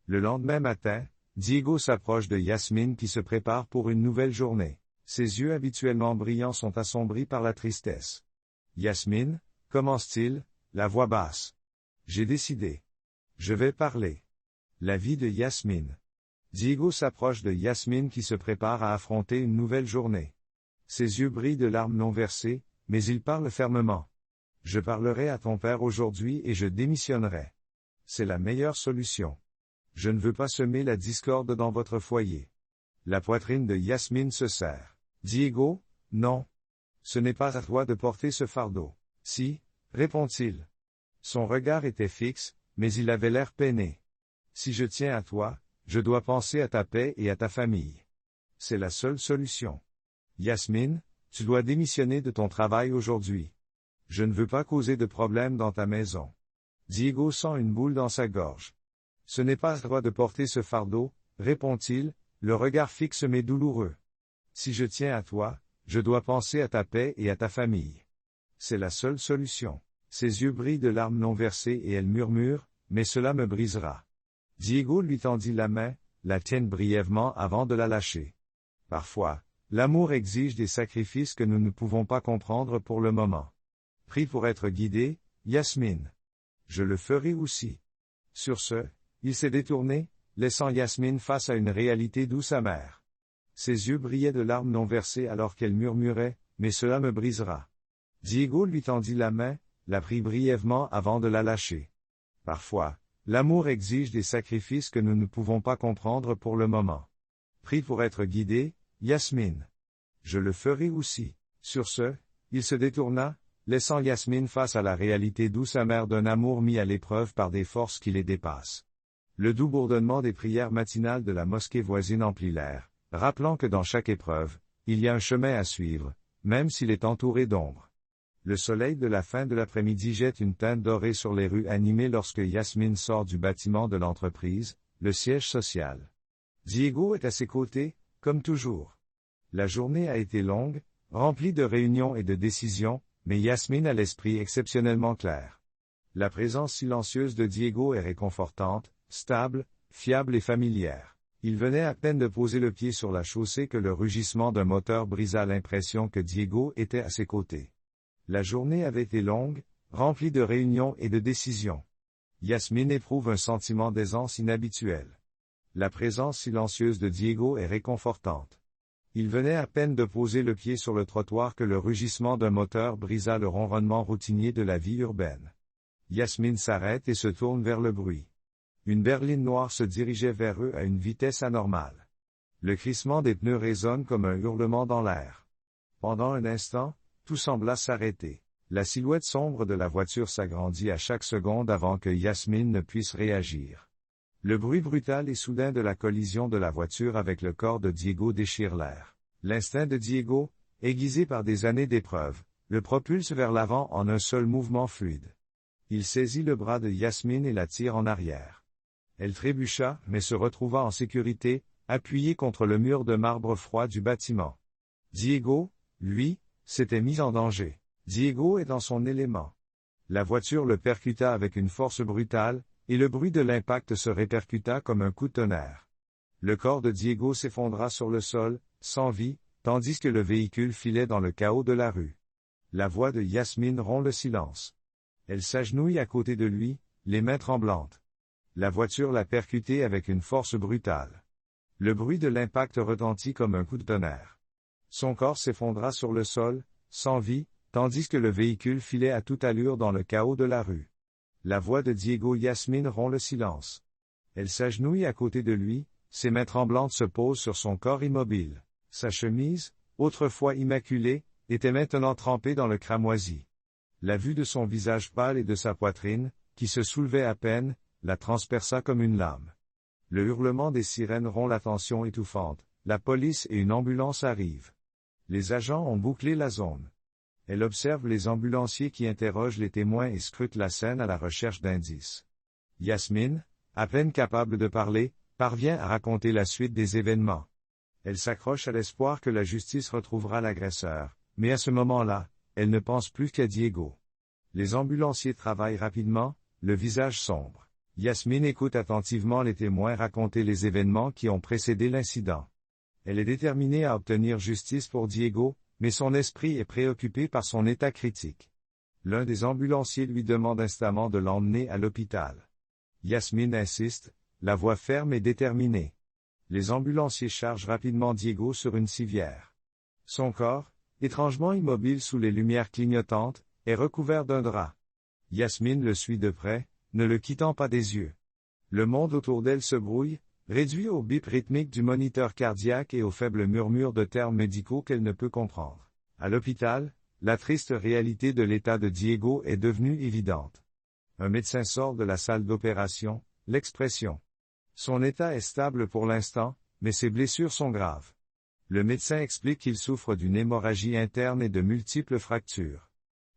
Le lendemain matin, Diego s'approche de Yasmine qui se prépare pour une nouvelle journée. Ses yeux habituellement brillants sont assombris par la tristesse. Yasmine, commence-t-il, la voix basse. J'ai décidé. Je vais parler. La vie de Yasmine. Diego s'approche de Yasmine qui se prépare à affronter une nouvelle journée. Ses yeux brillent de larmes non versées, mais il parle fermement. Je parlerai à ton père aujourd'hui et je démissionnerai. C'est la meilleure solution. Je ne veux pas semer la discorde dans votre foyer. La poitrine de Yasmine se serre. Diego, non. Ce n'est pas à toi de porter ce fardeau. Si, répond-il. Son regard était fixe, mais il avait l'air peiné. Si je tiens à toi, je dois penser à ta paix et à ta famille. C'est la seule solution. Yasmine, tu dois démissionner de ton travail aujourd'hui. Je ne veux pas causer de problème dans ta maison. Diego sent une boule dans sa gorge. Ce n'est pas à toi de porter ce fardeau, répond-il, le regard fixe mais douloureux. Si je tiens à toi, je dois penser à ta paix et à ta famille. C'est la seule solution. Ses yeux brillent de larmes non versées et elle murmure, mais cela me brisera. Diego lui tendit la main, la tienne brièvement avant de la lâcher. Parfois, l'amour exige des sacrifices que nous ne pouvons pas comprendre pour le moment. Prie pour être guidé, Yasmine. Je le ferai aussi. Sur ce, il s'est détourné, laissant Yasmine face à une réalité douce amère. Ses yeux brillaient de larmes non versées alors qu'elle murmurait, mais cela me brisera. Diego lui tendit la main, la prit brièvement avant de la lâcher. Parfois, l'amour exige des sacrifices que nous ne pouvons pas comprendre pour le moment. Prie pour être guidé, Yasmine. Je le ferai aussi. Sur ce, il se détourna, laissant Yasmine face à la réalité douce amère d'un amour mis à l'épreuve par des forces qui les dépassent. Le doux bourdonnement des prières matinales de la mosquée voisine emplit l'air, rappelant que dans chaque épreuve, il y a un chemin à suivre, même s'il est entouré d'ombre. Le soleil de la fin de l'après-midi jette une teinte dorée sur les rues animées lorsque Yasmine sort du bâtiment de l'entreprise, le siège social. Diego est à ses côtés, comme toujours. La journée a été longue, remplie de réunions et de décisions, mais Yasmine a l'esprit exceptionnellement clair. La présence silencieuse de Diego est réconfortante, stable, fiable et familière. Il venait à peine de poser le pied sur la chaussée que le rugissement d'un moteur brisa l'impression que Diego était à ses côtés. La journée avait été longue, remplie de réunions et de décisions. Yasmine éprouve un sentiment d'aisance inhabituel. La présence silencieuse de Diego est réconfortante. Il venait à peine de poser le pied sur le trottoir que le rugissement d'un moteur brisa le ronronnement routinier de la vie urbaine. Yasmine s'arrête et se tourne vers le bruit. Une berline noire se dirigeait vers eux à une vitesse anormale. Le crissement des pneus résonne comme un hurlement dans l'air. Pendant un instant, tout sembla s'arrêter. La silhouette sombre de la voiture s'agrandit à chaque seconde avant que Yasmine ne puisse réagir. Le bruit brutal et soudain de la collision de la voiture avec le corps de Diego déchire l'air. L'instinct de Diego, aiguisé par des années d'épreuves, le propulse vers l'avant en un seul mouvement fluide. Il saisit le bras de Yasmine et la tire en arrière. Elle trébucha, mais se retrouva en sécurité, appuyée contre le mur de marbre froid du bâtiment. Diego, lui, s'était mis en danger. Diego est dans son élément. La voiture le percuta avec une force brutale, et le bruit de l'impact se répercuta comme un coup de tonnerre. Le corps de Diego s'effondra sur le sol, sans vie, tandis que le véhicule filait dans le chaos de la rue. La voix de Yasmine rompt le silence. Elle s'agenouille à côté de lui, les mains tremblantes. La voiture l'a percuté avec une force brutale. Le bruit de l'impact retentit comme un coup de tonnerre. Son corps s'effondra sur le sol, sans vie, tandis que le véhicule filait à toute allure dans le chaos de la rue. La voix de Diego Yasmine rompt le silence. Elle s'agenouille à côté de lui, ses mains tremblantes se posent sur son corps immobile. Sa chemise, autrefois immaculée, était maintenant trempée dans le cramoisi. La vue de son visage pâle et de sa poitrine, qui se soulevait à peine, la transperça comme une lame. Le hurlement des sirènes rompt la tension étouffante. La police et une ambulance arrivent. Les agents ont bouclé la zone. Elle observe les ambulanciers qui interrogent les témoins et scrutent la scène à la recherche d'indices. Yasmine, à peine capable de parler, parvient à raconter la suite des événements. Elle s'accroche à l'espoir que la justice retrouvera l'agresseur, mais à ce moment-là, elle ne pense plus qu'à Diego. Les ambulanciers travaillent rapidement, le visage sombre. Yasmine écoute attentivement les témoins raconter les événements qui ont précédé l'incident. Elle est déterminée à obtenir justice pour Diego, mais son esprit est préoccupé par son état critique. L'un des ambulanciers lui demande instamment de l'emmener à l'hôpital. Yasmine insiste, la voix ferme et déterminée. Les ambulanciers chargent rapidement Diego sur une civière. Son corps, étrangement immobile sous les lumières clignotantes, est recouvert d'un drap. Yasmine le suit de près, ne le quittant pas des yeux. Le monde autour d'elle se brouille, réduit au bip rythmique du moniteur cardiaque et au faible murmure de termes médicaux qu'elle ne peut comprendre. À l'hôpital, la triste réalité de l'état de Diego est devenue évidente. Un médecin sort de la salle d'opération, l'expression. Son état est stable pour l'instant, mais ses blessures sont graves. Le médecin explique qu'il souffre d'une hémorragie interne et de multiples fractures.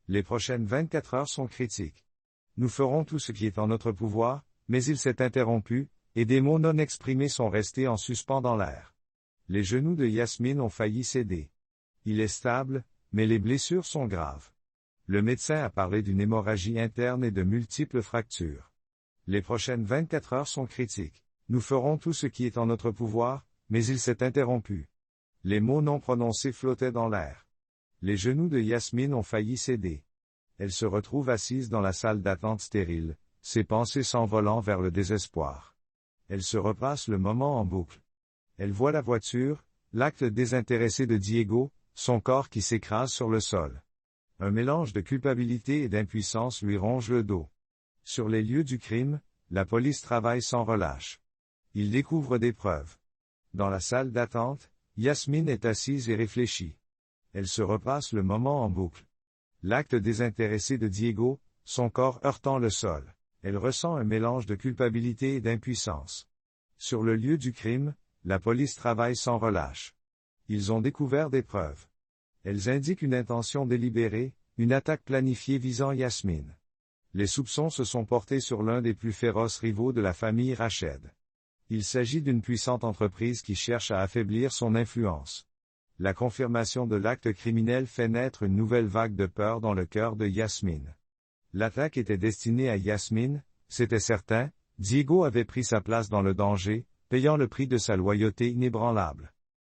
Les prochaines 24 heures sont critiques. Nous ferons tout ce qui est en notre pouvoir, mais il s'est interrompu, et des mots non exprimés sont restés en suspens dans l'air. Les genoux de Yasmine ont failli céder. Il est stable, mais les blessures sont graves. Le médecin a parlé d'une hémorragie interne et de multiples fractures. Les prochaines 24 heures sont critiques. Nous ferons tout ce qui est en notre pouvoir, mais il s'est interrompu. Les mots non prononcés flottaient dans l'air. Les genoux de Yasmine ont failli céder. Elle se retrouve assise dans la salle d'attente stérile, ses pensées s'envolant vers le désespoir. Elle se repasse le moment en boucle. Elle voit la voiture, l'acte désintéressé de Diego, son corps qui s'écrase sur le sol. Un mélange de culpabilité et d'impuissance lui ronge le dos. Sur les lieux du crime, la police travaille sans relâche. Ils découvrent des preuves. Dans la salle d'attente, Yasmine est assise et réfléchit. Elle se repasse le moment en boucle. L'acte désintéressé de Diego, son corps heurtant le sol. Elle ressent un mélange de culpabilité et d'impuissance. Sur le lieu du crime, la police travaille sans relâche. Ils ont découvert des preuves. Elles indiquent une intention délibérée, une attaque planifiée visant Yasmine. Les soupçons se sont portés sur l'un des plus féroces rivaux de la famille Rached. Il s'agit d'une puissante entreprise qui cherche à affaiblir son influence. La confirmation de l'acte criminel fait naître une nouvelle vague de peur dans le cœur de Yasmine. L'attaque était destinée à Yasmine, c'était certain, Diego avait pris sa place dans le danger, payant le prix de sa loyauté inébranlable.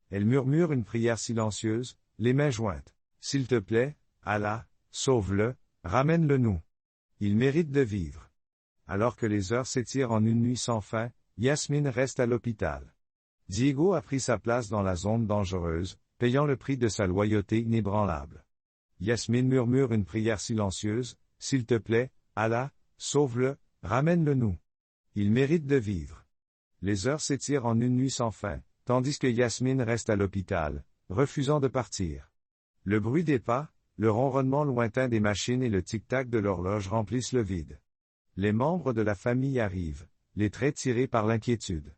Elle murmure une prière silencieuse, les mains jointes. S'il te plaît, Allah, sauve-le, ramène-le nous. Il mérite de vivre. Alors que les heures s'étirent en une nuit sans fin, Yasmine reste à l'hôpital. Diego a pris sa place dans la zone dangereuse, payant le prix de sa loyauté inébranlable. Yasmine murmure une prière silencieuse, s'il te plaît, Allah, sauve-le, ramène-le nous. Il mérite de vivre. Les heures s'étirent en une nuit sans fin, tandis que Yasmine reste à l'hôpital, refusant de partir. Le bruit des pas, Le ronronnement lointain des machines et le tic-tac de l'horloge remplissent le vide. Les membres de la famille arrivent, les traits tirés par l'inquiétude.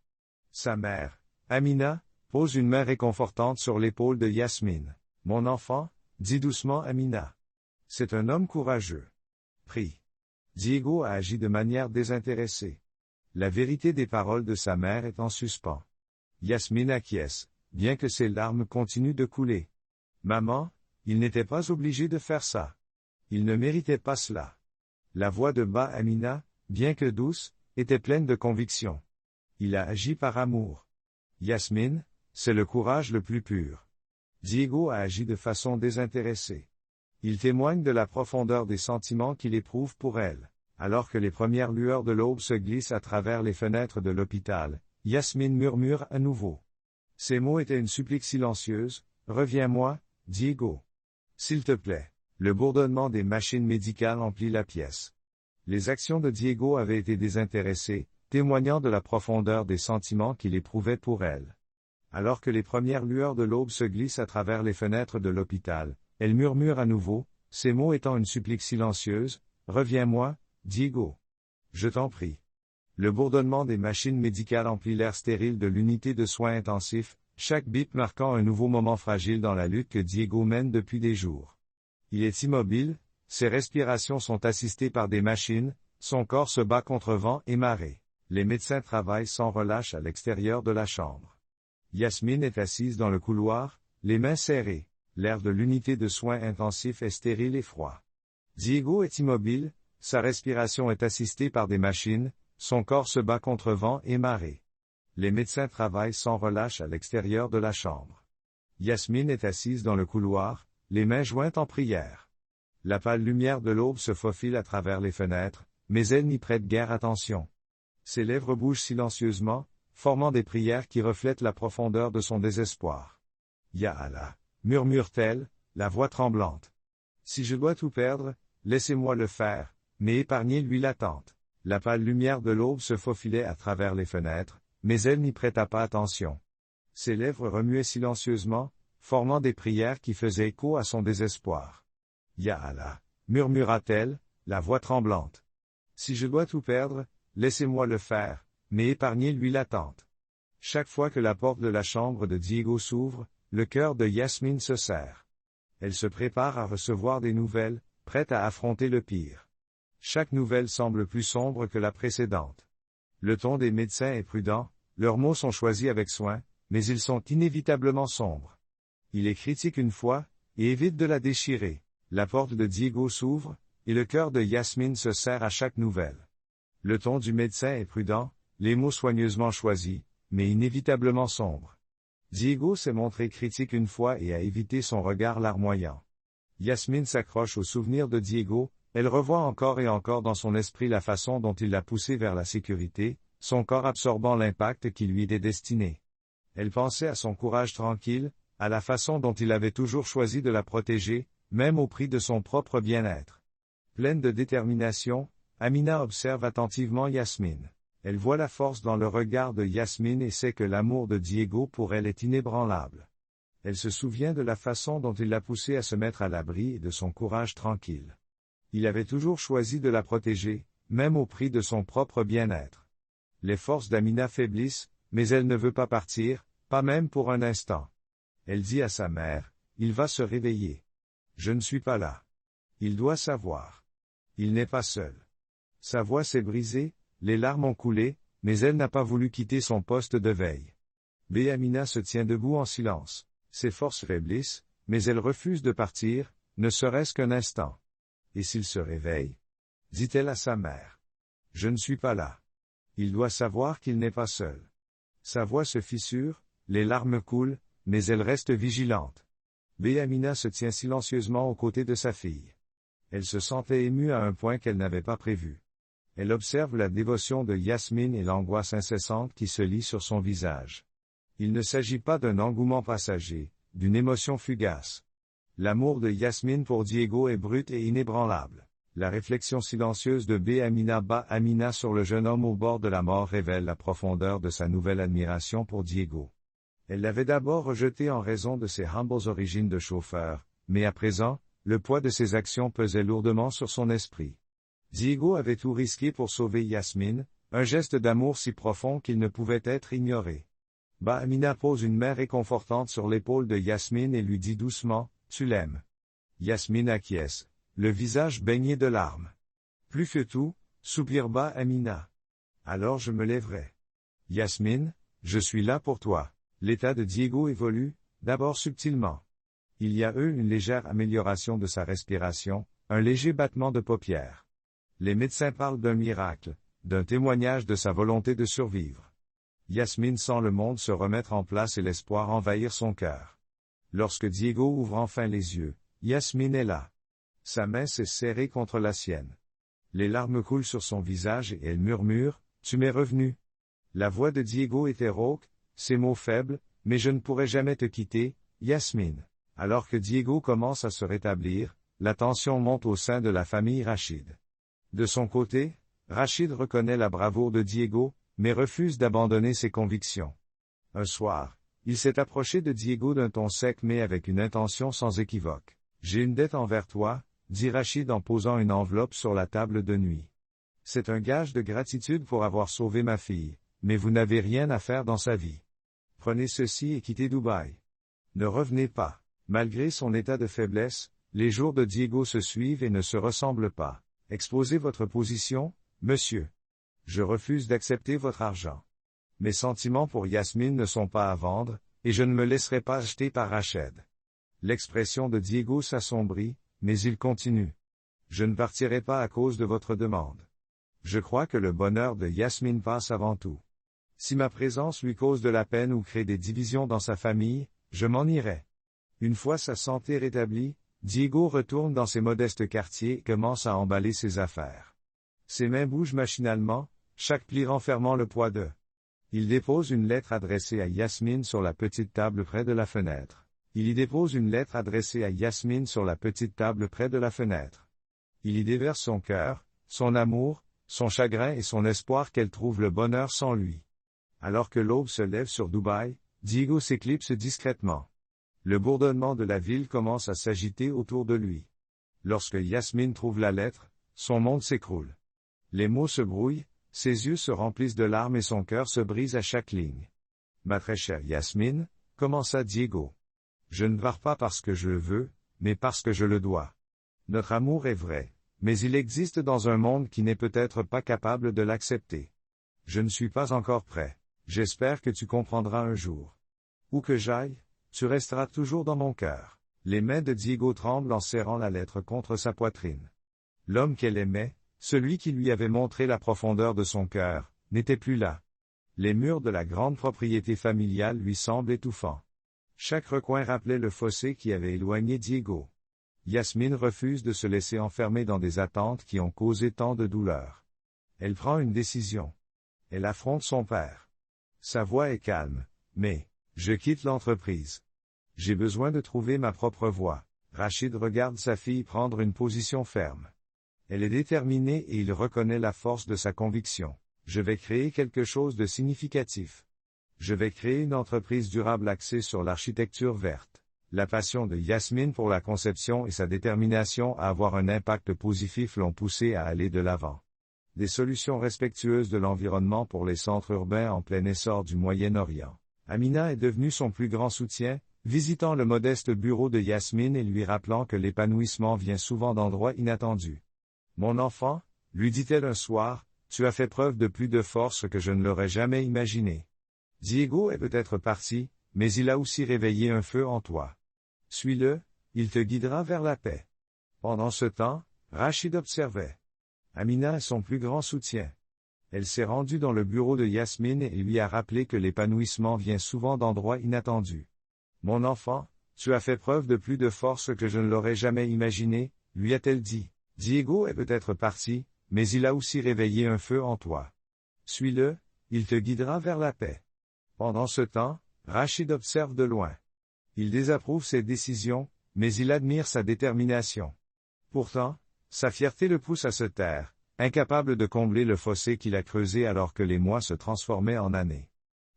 Sa mère, Amina, pose une main réconfortante sur l'épaule de Yasmine. « Mon enfant, » dit doucement Amina. « C'est un homme courageux. » Prie. Diego a agi de manière désintéressée. La vérité des paroles de sa mère est en suspens. Yasmine acquiesce, bien que ses larmes continuent de couler. « Maman, il n'était pas obligé de faire ça. Il ne méritait pas cela. » La voix de Ba Amina, bien que douce, était pleine de conviction. Il a agi par amour. Yasmine, c'est le courage le plus pur. Diego a agi de façon désintéressée. Il témoigne de la profondeur des sentiments qu'il éprouve pour elle. Alors que les premières lueurs de l'aube se glissent à travers les fenêtres de l'hôpital, Yasmine murmure à nouveau. Ces mots étaient une supplique silencieuse. « Reviens-moi, Diego. S'il te plaît. » Le bourdonnement des machines médicales emplit la pièce. Les actions de Diego avaient été désintéressées, témoignant de la profondeur des sentiments qu'il éprouvait pour elle. Alors que les premières lueurs de l'aube se glissent à travers les fenêtres de l'hôpital, elle murmure à nouveau, ces mots étant une supplique silencieuse, « Reviens-moi, Diego. Je t'en prie. » Le bourdonnement des machines médicales emplit l'air stérile de l'unité de soins intensifs, chaque bip marquant un nouveau moment fragile dans la lutte que Diego mène depuis des jours. Il est immobile, ses respirations sont assistées par des machines, son corps se bat contre vent et marée. Les médecins travaillent sans relâche à l'extérieur de la chambre. Yasmine est assise dans le couloir, les mains serrées. L'air de l'unité de soins intensifs est stérile et froid. Diego est immobile, sa respiration est assistée par des machines, son corps se bat contre vent et marée. Les médecins travaillent sans relâche à l'extérieur de la chambre. Yasmine est assise dans le couloir, les mains jointes en prière. La pâle lumière de l'aube se faufile à travers les fenêtres, mais elle n'y prête guère attention. Ses lèvres bougent silencieusement, formant des prières qui reflètent la profondeur de son désespoir. « Ya Allah » murmure-t-elle, la voix tremblante. « Si je dois tout perdre, laissez-moi le faire, mais épargnez-lui l'attente. » La pâle lumière de l'aube se faufilait à travers les fenêtres, mais elle n'y prêta pas attention. Ses lèvres remuaient silencieusement, formant des prières qui faisaient écho à son désespoir. « Ya Allah » murmura-t-elle, la voix tremblante. « Si je dois tout perdre, laissez-moi le faire, mais épargnez-lui l'attente. » Chaque fois que la porte de la chambre de Diego s'ouvre, le cœur de Yasmine se serre. Elle se prépare à recevoir des nouvelles, prête à affronter le pire. Chaque nouvelle semble plus sombre que la précédente. Le ton des médecins est prudent, leurs mots sont choisis avec soin, mais ils sont inévitablement sombres. Il est critique une fois, et évite de la déchirer. La porte de Diego s'ouvre, et le cœur de Yasmine se serre à chaque nouvelle. Le ton du médecin est prudent, les mots soigneusement choisis, mais inévitablement sombres. Diego s'est montré critique une fois et a évité son regard larmoyant. Yasmine s'accroche au souvenir de Diego, elle revoit encore et encore dans son esprit la façon dont il l'a poussé vers la sécurité, son corps absorbant l'impact qui lui était destiné. Elle pensait à son courage tranquille, à la façon dont il avait toujours choisi de la protéger, même au prix de son propre bien-être. Pleine de détermination, Amina observe attentivement Yasmine. Elle voit la force dans le regard de Yasmine et sait que l'amour de Diego pour elle est inébranlable. Elle se souvient de la façon dont il l'a poussée à se mettre à l'abri et de son courage tranquille. Il avait toujours choisi de la protéger, même au prix de son propre bien-être. Les forces d'Amina faiblissent, mais elle ne veut pas partir, pas même pour un instant. Elle dit à sa mère, « Il va se réveiller. Je ne suis pas là. Il doit savoir. Il n'est pas seul. » Sa voix s'est brisée, les larmes ont coulé, mais elle n'a pas voulu quitter son poste de veille. Amina se tient debout en silence. Ses forces faiblissent, mais elle refuse de partir, ne serait-ce qu'un instant. Et s'il se réveille? Dit-elle à sa mère. Je ne suis pas là. Il doit savoir qu'il n'est pas seul. Sa voix se fissure, les larmes coulent, mais elle reste vigilante. Amina se tient silencieusement aux côtés de sa fille. Elle se sentait émue à un point qu'elle n'avait pas prévu. Elle observe la dévotion de Yasmine et l'angoisse incessante qui se lit sur son visage. Il ne s'agit pas d'un engouement passager, d'une émotion fugace. L'amour de Yasmine pour Diego est brut et inébranlable. La réflexion silencieuse de Ba Amina sur le jeune homme au bord de la mort révèle la profondeur de sa nouvelle admiration pour Diego. Elle l'avait d'abord rejeté en raison de ses humbles origines de chauffeur, mais à présent, Le poids de ses actions pesait lourdement sur son esprit. Diego avait tout risqué pour sauver Yasmine, un geste d'amour si profond qu'il ne pouvait être ignoré. Amina pose une main réconfortante sur l'épaule de Yasmine et lui dit doucement, « Tu l'aimes. » Yasmine acquiesce, le visage baigné de larmes. Plus que tout, soupire Amina. Alors je me lèverai. Yasmine, je suis là pour toi. L'état de Diego évolue, d'abord subtilement. Il y a eu une légère amélioration de sa respiration, un léger battement de paupières. Les médecins parlent d'un miracle, d'un témoignage de sa volonté de survivre. Yasmine sent le monde se remettre en place et l'espoir envahir son cœur. Lorsque Diego ouvre enfin les yeux, Yasmine est là. Sa main s'est serrée contre la sienne. Les larmes coulent sur son visage et elle murmure, « Tu m'es revenu. » La voix de Diego était rauque, ses mots faibles, « Mais je ne pourrai jamais te quitter, Yasmine. » Alors que Diego commence à se rétablir, la tension monte au sein de la famille Rachid. De son côté, Rachid reconnaît la bravoure de Diego, mais refuse d'abandonner ses convictions. Un soir, il s'est approché de Diego d'un ton sec mais avec une intention sans équivoque. « J'ai une dette envers toi, » dit Rachid en posant une enveloppe sur la table de nuit. « C'est un gage de gratitude pour avoir sauvé ma fille, mais vous n'avez rien à faire dans sa vie. Prenez ceci et quittez Dubaï. Ne revenez pas. » Malgré son état de faiblesse, les jours de Diego se suivent et ne se ressemblent pas. « Exposez votre position, monsieur. Je refuse d'accepter votre argent. Mes sentiments pour Yasmine ne sont pas à vendre, et je ne me laisserai pas acheter par Rachid. » L'expression de Diego s'assombrit, mais il continue. « Je ne partirai pas à cause de votre demande. Je crois que le bonheur de Yasmine passe avant tout. Si ma présence lui cause de la peine ou crée des divisions dans sa famille, je m'en irai. » Une fois sa santé rétablie, Diego retourne dans ses modestes quartiers et commence à emballer ses affaires. Ses mains bougent machinalement, chaque pli renfermant le poids de. Il dépose une lettre adressée à Yasmine sur la petite table près de la fenêtre. Il y dépose une lettre adressée à Yasmine sur la petite table près de la fenêtre. Il y déverse son cœur, son amour, son chagrin et son espoir qu'elle trouve le bonheur sans lui. Alors que l'aube se lève sur Dubaï, Diego s'éclipse discrètement. Le bourdonnement de la ville commence à s'agiter autour de lui. Lorsque Yasmine trouve la lettre, son monde s'écroule. Les mots se brouillent, ses yeux se remplissent de larmes et son cœur se brise à chaque ligne. « Ma très chère Yasmine, » commença Diego. « Je ne pars pas parce que je le veux, mais parce que je le dois. Notre amour est vrai, mais il existe dans un monde qui n'est peut-être pas capable de l'accepter. Je ne suis pas encore prêt. J'espère que tu comprendras un jour. Où que j'aille, tu resteras toujours dans mon cœur. » Les mains de Diego tremblent en serrant la lettre contre sa poitrine. L'homme qu'elle aimait, celui qui lui avait montré la profondeur de son cœur, n'était plus là. Les murs de la grande propriété familiale lui semblent étouffants. Chaque recoin rappelait le fossé qui avait éloigné Diego. Yasmine refuse de se laisser enfermer dans des attentes qui ont causé tant de douleur. Elle prend une décision. Elle affronte son père. Sa voix est calme, mais « Je quitte l'entreprise. J'ai besoin de trouver ma propre voie. » Rachid regarde sa fille prendre une position ferme. Elle est déterminée et il reconnaît la force de sa conviction. « Je vais créer quelque chose de significatif. Je vais créer une entreprise durable axée sur l'architecture verte. » La passion de Yasmine pour la conception et sa détermination à avoir un impact positif l'ont poussé à aller de l'avant. Des solutions respectueuses de l'environnement pour les centres urbains en plein essor du Moyen-Orient. Amina est devenue son plus grand soutien, visitant le modeste bureau de Yasmine et lui rappelant que l'épanouissement vient souvent d'endroits inattendus. « Mon enfant, » lui dit-elle un soir, « tu as fait preuve de plus de force que je ne l'aurais jamais imaginé. Diego est peut-être parti, mais il a aussi réveillé un feu en toi. Suis-le, il te guidera vers la paix. » Pendant ce temps, Rachid observait. Amina est son plus grand soutien. Elle s'est rendue dans le bureau de Yasmine et lui a rappelé que l'épanouissement vient souvent d'endroits inattendus. « Mon enfant, tu as fait preuve de plus de force que je ne l'aurais jamais imaginé, » lui a-t-elle dit. « Diego est peut-être parti, mais il a aussi réveillé un feu en toi. Suis-le, il te guidera vers la paix. » Pendant ce temps, Rachid observe de loin. Il désapprouve ses décisions, mais il admire sa détermination. Pourtant, sa fierté le pousse à se taire, incapable de combler le fossé qu'il a creusé alors que les mois se transformaient en années.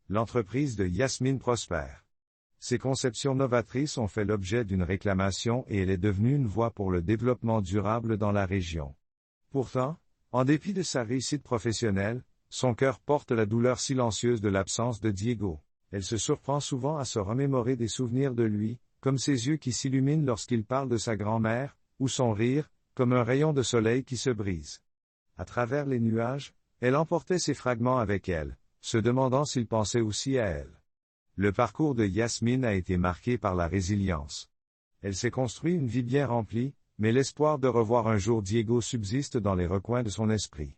L'entreprise de Yasmine prospère. Ces conceptions novatrices ont fait l'objet d'une réclamation et elle est devenue une voie pour le développement durable dans la région. Pourtant, en dépit de sa réussite professionnelle, son cœur porte la douleur silencieuse de l'absence de Diego. Elle se surprend souvent à se remémorer des souvenirs de lui, comme ses yeux qui s'illuminent lorsqu'il parle de sa grand-mère, ou son rire, comme un rayon de soleil qui se brise. À travers les nuages, elle emportait ces fragments avec elle, se demandant s'il pensait aussi à elle. Le parcours de Yasmine a été marqué par la résilience. Elle s'est construit une vie bien remplie, mais l'espoir de revoir un jour Diego subsiste dans les recoins de son esprit.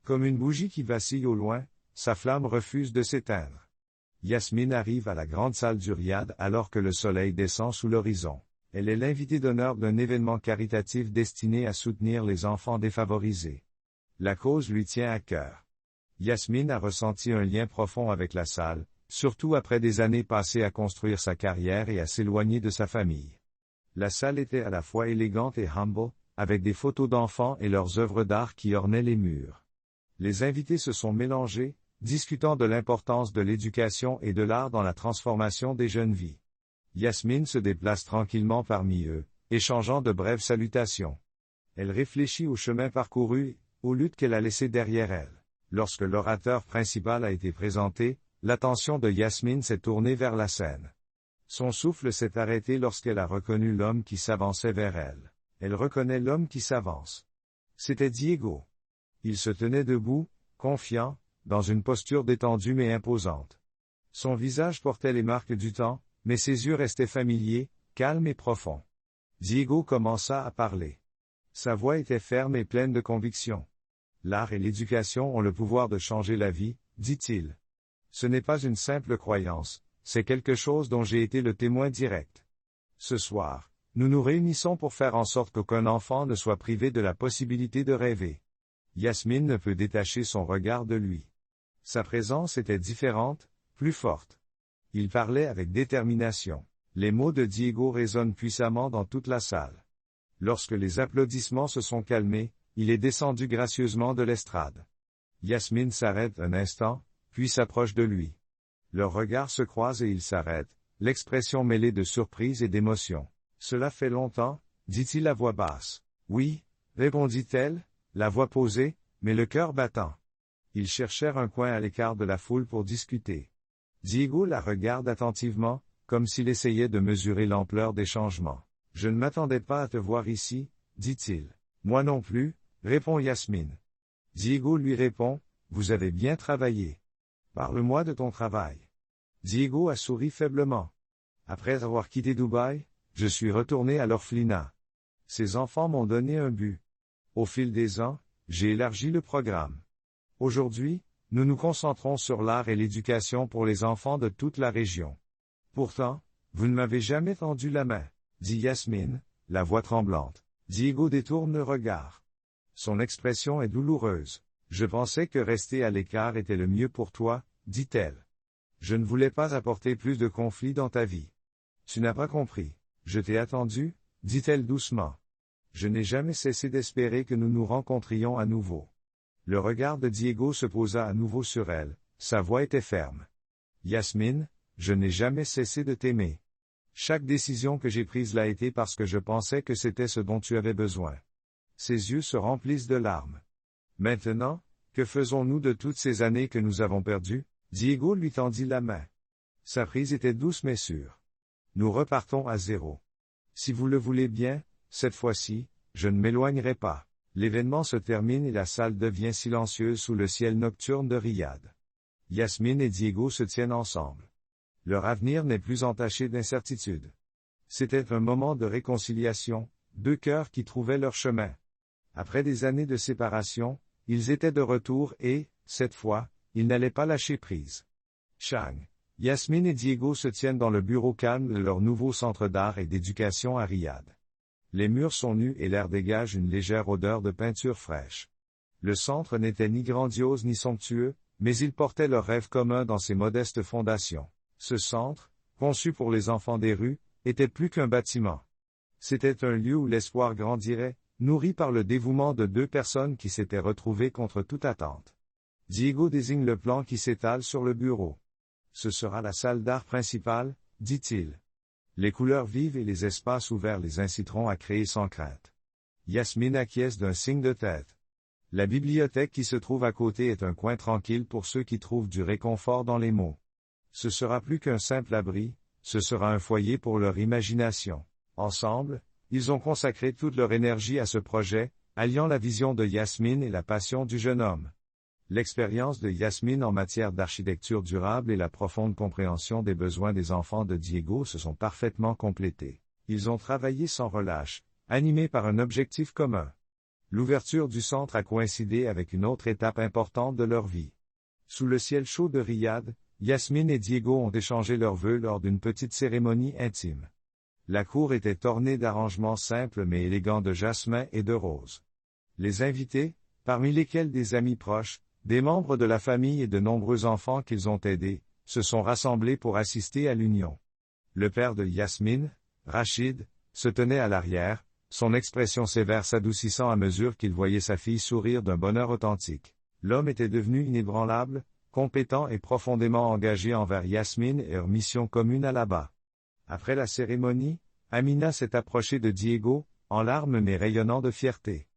Comme une bougie qui vacille au loin, sa flamme refuse de s'éteindre. Yasmine arrive à la grande salle du riad alors que le soleil descend sous l'horizon. Elle est l'invitée d'honneur d'un événement caritatif destiné à soutenir les enfants défavorisés. La cause lui tient à cœur. Yasmine a ressenti un lien profond avec la salle, surtout après des années passées à construire sa carrière et à s'éloigner de sa famille. La salle était à la fois élégante et humble, avec des photos d'enfants et leurs œuvres d'art qui ornaient les murs. Les invités se sont mélangés, discutant de l'importance de l'éducation et de l'art dans la transformation des jeunes vies. Yasmine se déplace tranquillement parmi eux, échangeant de brèves salutations. Elle réfléchit au chemin parcouru, aux luttes qu'elle a laissées derrière elle. Lorsque l'orateur principal a été présenté, l'attention de Yasmine s'est tournée vers la scène. Son souffle s'est arrêté lorsqu'elle a reconnu l'homme qui s'avançait vers elle. Elle reconnaît l'homme qui s'avance. C'était Diego. Il se tenait debout, confiant, dans une posture détendue mais imposante. Son visage portait les marques du temps, mais ses yeux restaient familiers, calmes et profonds. Diego commença à parler. Sa voix était ferme et pleine de conviction. L'art et l'éducation ont le pouvoir de changer la vie, dit-il. Ce n'est pas une simple croyance, c'est quelque chose dont j'ai été le témoin direct. Ce soir, nous nous réunissons pour faire en sorte qu'aucun enfant ne soit privé de la possibilité de rêver. Yasmine ne peut détacher son regard de lui. Sa présence était différente, plus forte. Il parlait avec détermination. Les mots de Diego résonnent puissamment dans toute la salle. Lorsque les applaudissements se sont calmés, il est descendu gracieusement de l'estrade. Yasmine s'arrête un instant, puis s'approche de lui. Leurs regards se croisent et ils s'arrêtent, l'expression mêlée de surprise et d'émotion. « Cela fait longtemps » dit-il à voix basse. « Oui » répondit-elle, la voix posée, mais le cœur battant. Ils cherchèrent un coin à l'écart de la foule pour discuter. Diego la regarde attentivement, comme s'il essayait de mesurer l'ampleur des changements. « Je ne m'attendais pas à te voir ici, » dit-il. « Moi non plus » répond Yasmine. Diego lui répond, « Vous avez bien travaillé. Parle-moi de ton travail. » Diego a souri faiblement. « Après avoir quitté Dubaï, je suis retourné à l'orphelinat. Ces enfants m'ont donné un but. Au fil des ans, j'ai élargi le programme. Aujourd'hui, nous nous concentrons sur l'art et l'éducation pour les enfants de toute la région. Pourtant, vous ne m'avez jamais tendu la main, dit Yasmine, la voix tremblante. Diego détourne le regard. Son expression est douloureuse. Je pensais que rester à l'écart était le mieux pour toi, dit-elle. Je ne voulais pas apporter plus de conflits dans ta vie. Tu n'as pas compris. Je t'ai attendu, dit-elle doucement. Je n'ai jamais cessé d'espérer que nous nous rencontrions à nouveau. Le regard de Diego se posa à nouveau sur elle, sa voix était ferme. Yasmine, je n'ai jamais cessé de t'aimer. Chaque décision que j'ai prise l'a été parce que je pensais que c'était ce dont tu avais besoin. Ses yeux se remplissent de larmes. Maintenant, que faisons-nous de toutes ces années que nous avons perdues? Diego lui tendit la main. Sa prise était douce mais sûre. Nous repartons à zéro. Si vous le voulez bien, cette fois-ci, je ne m'éloignerai pas. L'événement se termine et la salle devient silencieuse sous le ciel nocturne de Riyad. Yasmine et Diego se tiennent ensemble. Leur avenir n'est plus entaché d'incertitude. C'était un moment de réconciliation, deux cœurs qui trouvaient leur chemin. Après des années de séparation, ils étaient de retour et, cette fois, ils n'allaient pas lâcher prise. Chang. Yasmine et Diego se tiennent dans le bureau calme de leur nouveau centre d'art et d'éducation à Riyad. Les murs sont nus et l'air dégage une légère odeur de peinture fraîche. Le centre n'était ni grandiose ni somptueux, mais il portait leur rêve commun dans ses modestes fondations. Ce centre, conçu pour les enfants des rues, était plus qu'un bâtiment. C'était un lieu où l'espoir grandirait, nourri par le dévouement de deux personnes qui s'étaient retrouvées contre toute attente. Diego désigne le plan qui s'étale sur le bureau. Ce sera la salle d'art principale, dit-il. Les couleurs vives et les espaces ouverts les inciteront à créer sans crainte. Yasmine acquiesce d'un signe de tête. La bibliothèque qui se trouve à côté est un coin tranquille pour ceux qui trouvent du réconfort dans les mots. Ce sera plus qu'un simple abri, ce sera un foyer pour leur imagination. Ensemble, ils ont consacré toute leur énergie à ce projet, alliant la vision de Yasmine et la passion du jeune homme. L'expérience de Yasmine en matière d'architecture durable et la profonde compréhension des besoins des enfants de Diego se sont parfaitement complétées. Ils ont travaillé sans relâche, animés par un objectif commun. L'ouverture du centre a coïncidé avec une autre étape importante de leur vie. Sous le ciel chaud de Riyad, Yasmine et Diego ont échangé leurs vœux lors d'une petite cérémonie intime. La cour était ornée d'arrangements simples mais élégants de jasmin et de roses. Les invités, parmi lesquels des amis proches, des membres de la famille et de nombreux enfants qu'ils ont aidés, se sont rassemblés pour assister à l'union. Le père de Yasmine, Rachid, se tenait à l'arrière, son expression sévère s'adoucissant à mesure qu'il voyait sa fille sourire d'un bonheur authentique. L'homme était devenu inébranlable, compétent et profondément engagé envers Yasmine et leur mission commune à là-bas. Après la cérémonie, Amina s'est approchée de Diego, en larmes mais rayonnant de fierté.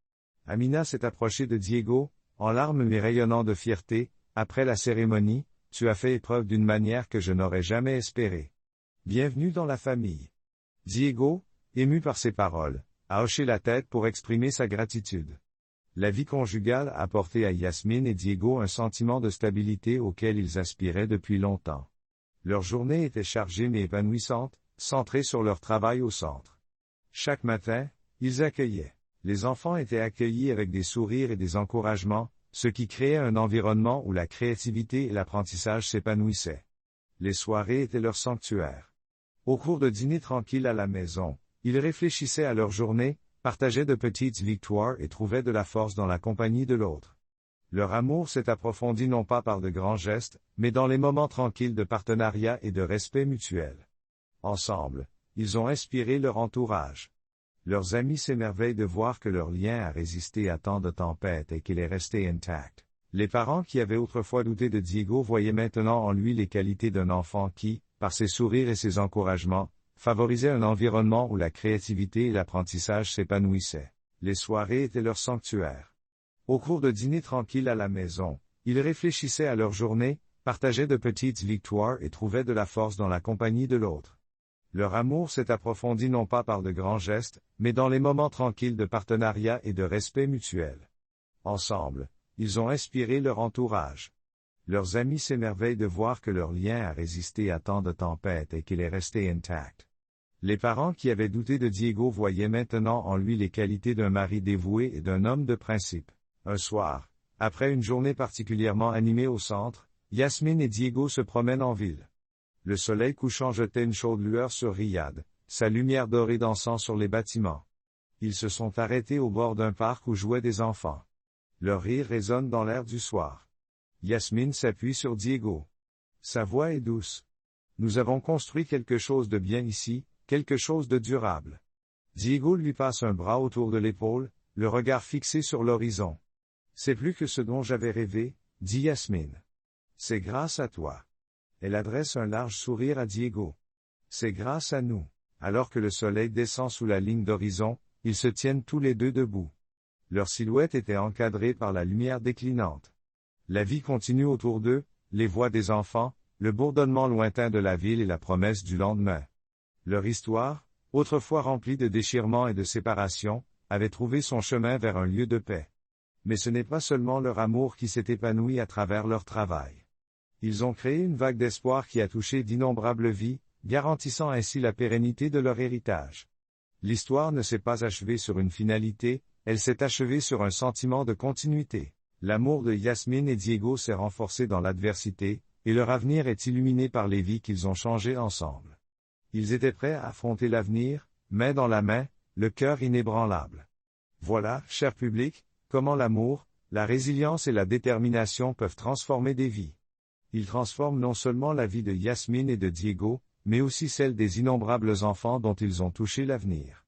Amina s'est approchée de Diego, en larmes mais rayonnant de fierté, après la cérémonie, tu as fait épreuve d'une manière que je n'aurais jamais espérée. Bienvenue dans la famille. Diego, ému par ces paroles, a hoché la tête pour exprimer sa gratitude. La vie conjugale a apporté à Yasmine et Diego un sentiment de stabilité auquel ils aspiraient depuis longtemps. Leur journée était chargée mais épanouissante, centrée sur leur travail au centre. Chaque matin, ils accueillaient. Les enfants étaient accueillis avec des sourires et des encouragements, ce qui créait un environnement où la créativité et l'apprentissage s'épanouissaient. Les soirées étaient leur sanctuaire. Au cours de dîners tranquilles à la maison, ils réfléchissaient à leur journée, partageaient de petites victoires et trouvaient de la force dans la compagnie de l'autre. Leur amour s'est approfondi non pas par de grands gestes, mais dans les moments tranquilles de partenariat et de respect mutuel. Ensemble, ils ont inspiré leur entourage. Leurs amis s'émerveillent de voir que leur lien a résisté à tant de tempêtes et qu'il est resté intact. Les parents qui avaient autrefois douté de Diego voyaient maintenant en lui les qualités d'un enfant qui, par ses sourires et ses encouragements, favorisait un environnement où la créativité et l'apprentissage s'épanouissaient. Les soirées étaient leur sanctuaire. Au cours de dîners tranquilles à la maison, ils réfléchissaient à leur journée, partageaient de petites victoires et trouvaient de la force dans la compagnie de l'autre. Leur amour s'est approfondi non pas par de grands gestes, mais dans les moments tranquilles de partenariat et de respect mutuel. Ensemble, ils ont inspiré leur entourage. Leurs amis s'émerveillent de voir que leur lien a résisté à tant de tempêtes et qu'il est resté intact. Les parents qui avaient douté de Diego voyaient maintenant en lui les qualités d'un mari dévoué et d'un homme de principe. Un soir, après une journée particulièrement animée au centre, Yasmine et Diego se promènent en ville. Le soleil couchant jetait une chaude lueur sur Riyad, sa lumière dorée dansant sur les bâtiments. Ils se sont arrêtés au bord d'un parc où jouaient des enfants. Leur rire résonne dans l'air du soir. Yasmine s'appuie sur Diego. Sa voix est douce. Nous avons construit quelque chose de bien ici, quelque chose de durable. Diego lui passe un bras autour de l'épaule, le regard fixé sur l'horizon. C'est plus que ce dont j'avais rêvé, dit Yasmine. C'est grâce à toi. Elle adresse un large sourire à Diego. C'est grâce à nous. Alors que le soleil descend sous la ligne d'horizon, ils se tiennent tous les deux debout. Leur silhouette était encadrée par la lumière déclinante. La vie continue autour d'eux, les voix des enfants, le bourdonnement lointain de la ville et la promesse du lendemain. Leur histoire, autrefois remplie de déchirements et de séparations, avait trouvé son chemin vers un lieu de paix. Mais ce n'est pas seulement leur amour qui s'est épanoui à travers leur travail. Ils ont créé une vague d'espoir qui a touché d'innombrables vies, garantissant ainsi la pérennité de leur héritage. L'histoire ne s'est pas achevée sur une finalité, elle s'est achevée sur un sentiment de continuité. L'amour de Yasmine et Diego s'est renforcé dans l'adversité, et leur avenir est illuminé par les vies qu'ils ont changées ensemble. Ils étaient prêts à affronter l'avenir, main dans la main, le cœur inébranlable. Voilà, cher public, comment l'amour, la résilience et la détermination peuvent transformer des vies. Ils transforment non seulement la vie de Yasmine et de Diego, mais aussi celle des innombrables enfants dont ils ont touché l'avenir.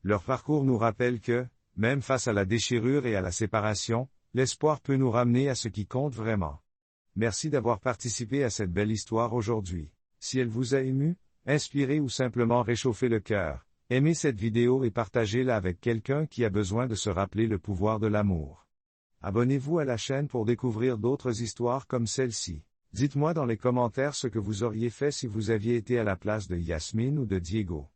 Leur parcours nous rappelle que, même face à la déchirure et à la séparation, l'espoir peut nous ramener à ce qui compte vraiment. Merci d'avoir participé à cette belle histoire aujourd'hui. Si elle vous a ému, inspirer ou simplement réchauffer le cœur, aimez cette vidéo et partagez-la avec quelqu'un qui a besoin de se rappeler le pouvoir de l'amour. Abonnez-vous à la chaîne pour découvrir d'autres histoires comme celle-ci. Dites-moi dans les commentaires ce que vous auriez fait si vous aviez été à la place de Yasmine ou de Diego.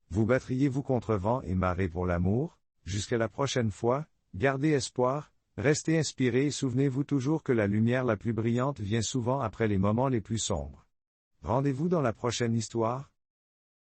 Vous battriez-vous contre vent et marée pour l'amour? Jusqu'à la prochaine fois, gardez espoir, restez inspirés et souvenez-vous toujours que la lumière la plus brillante vient souvent après les moments les plus sombres. Rendez-vous dans la prochaine histoire.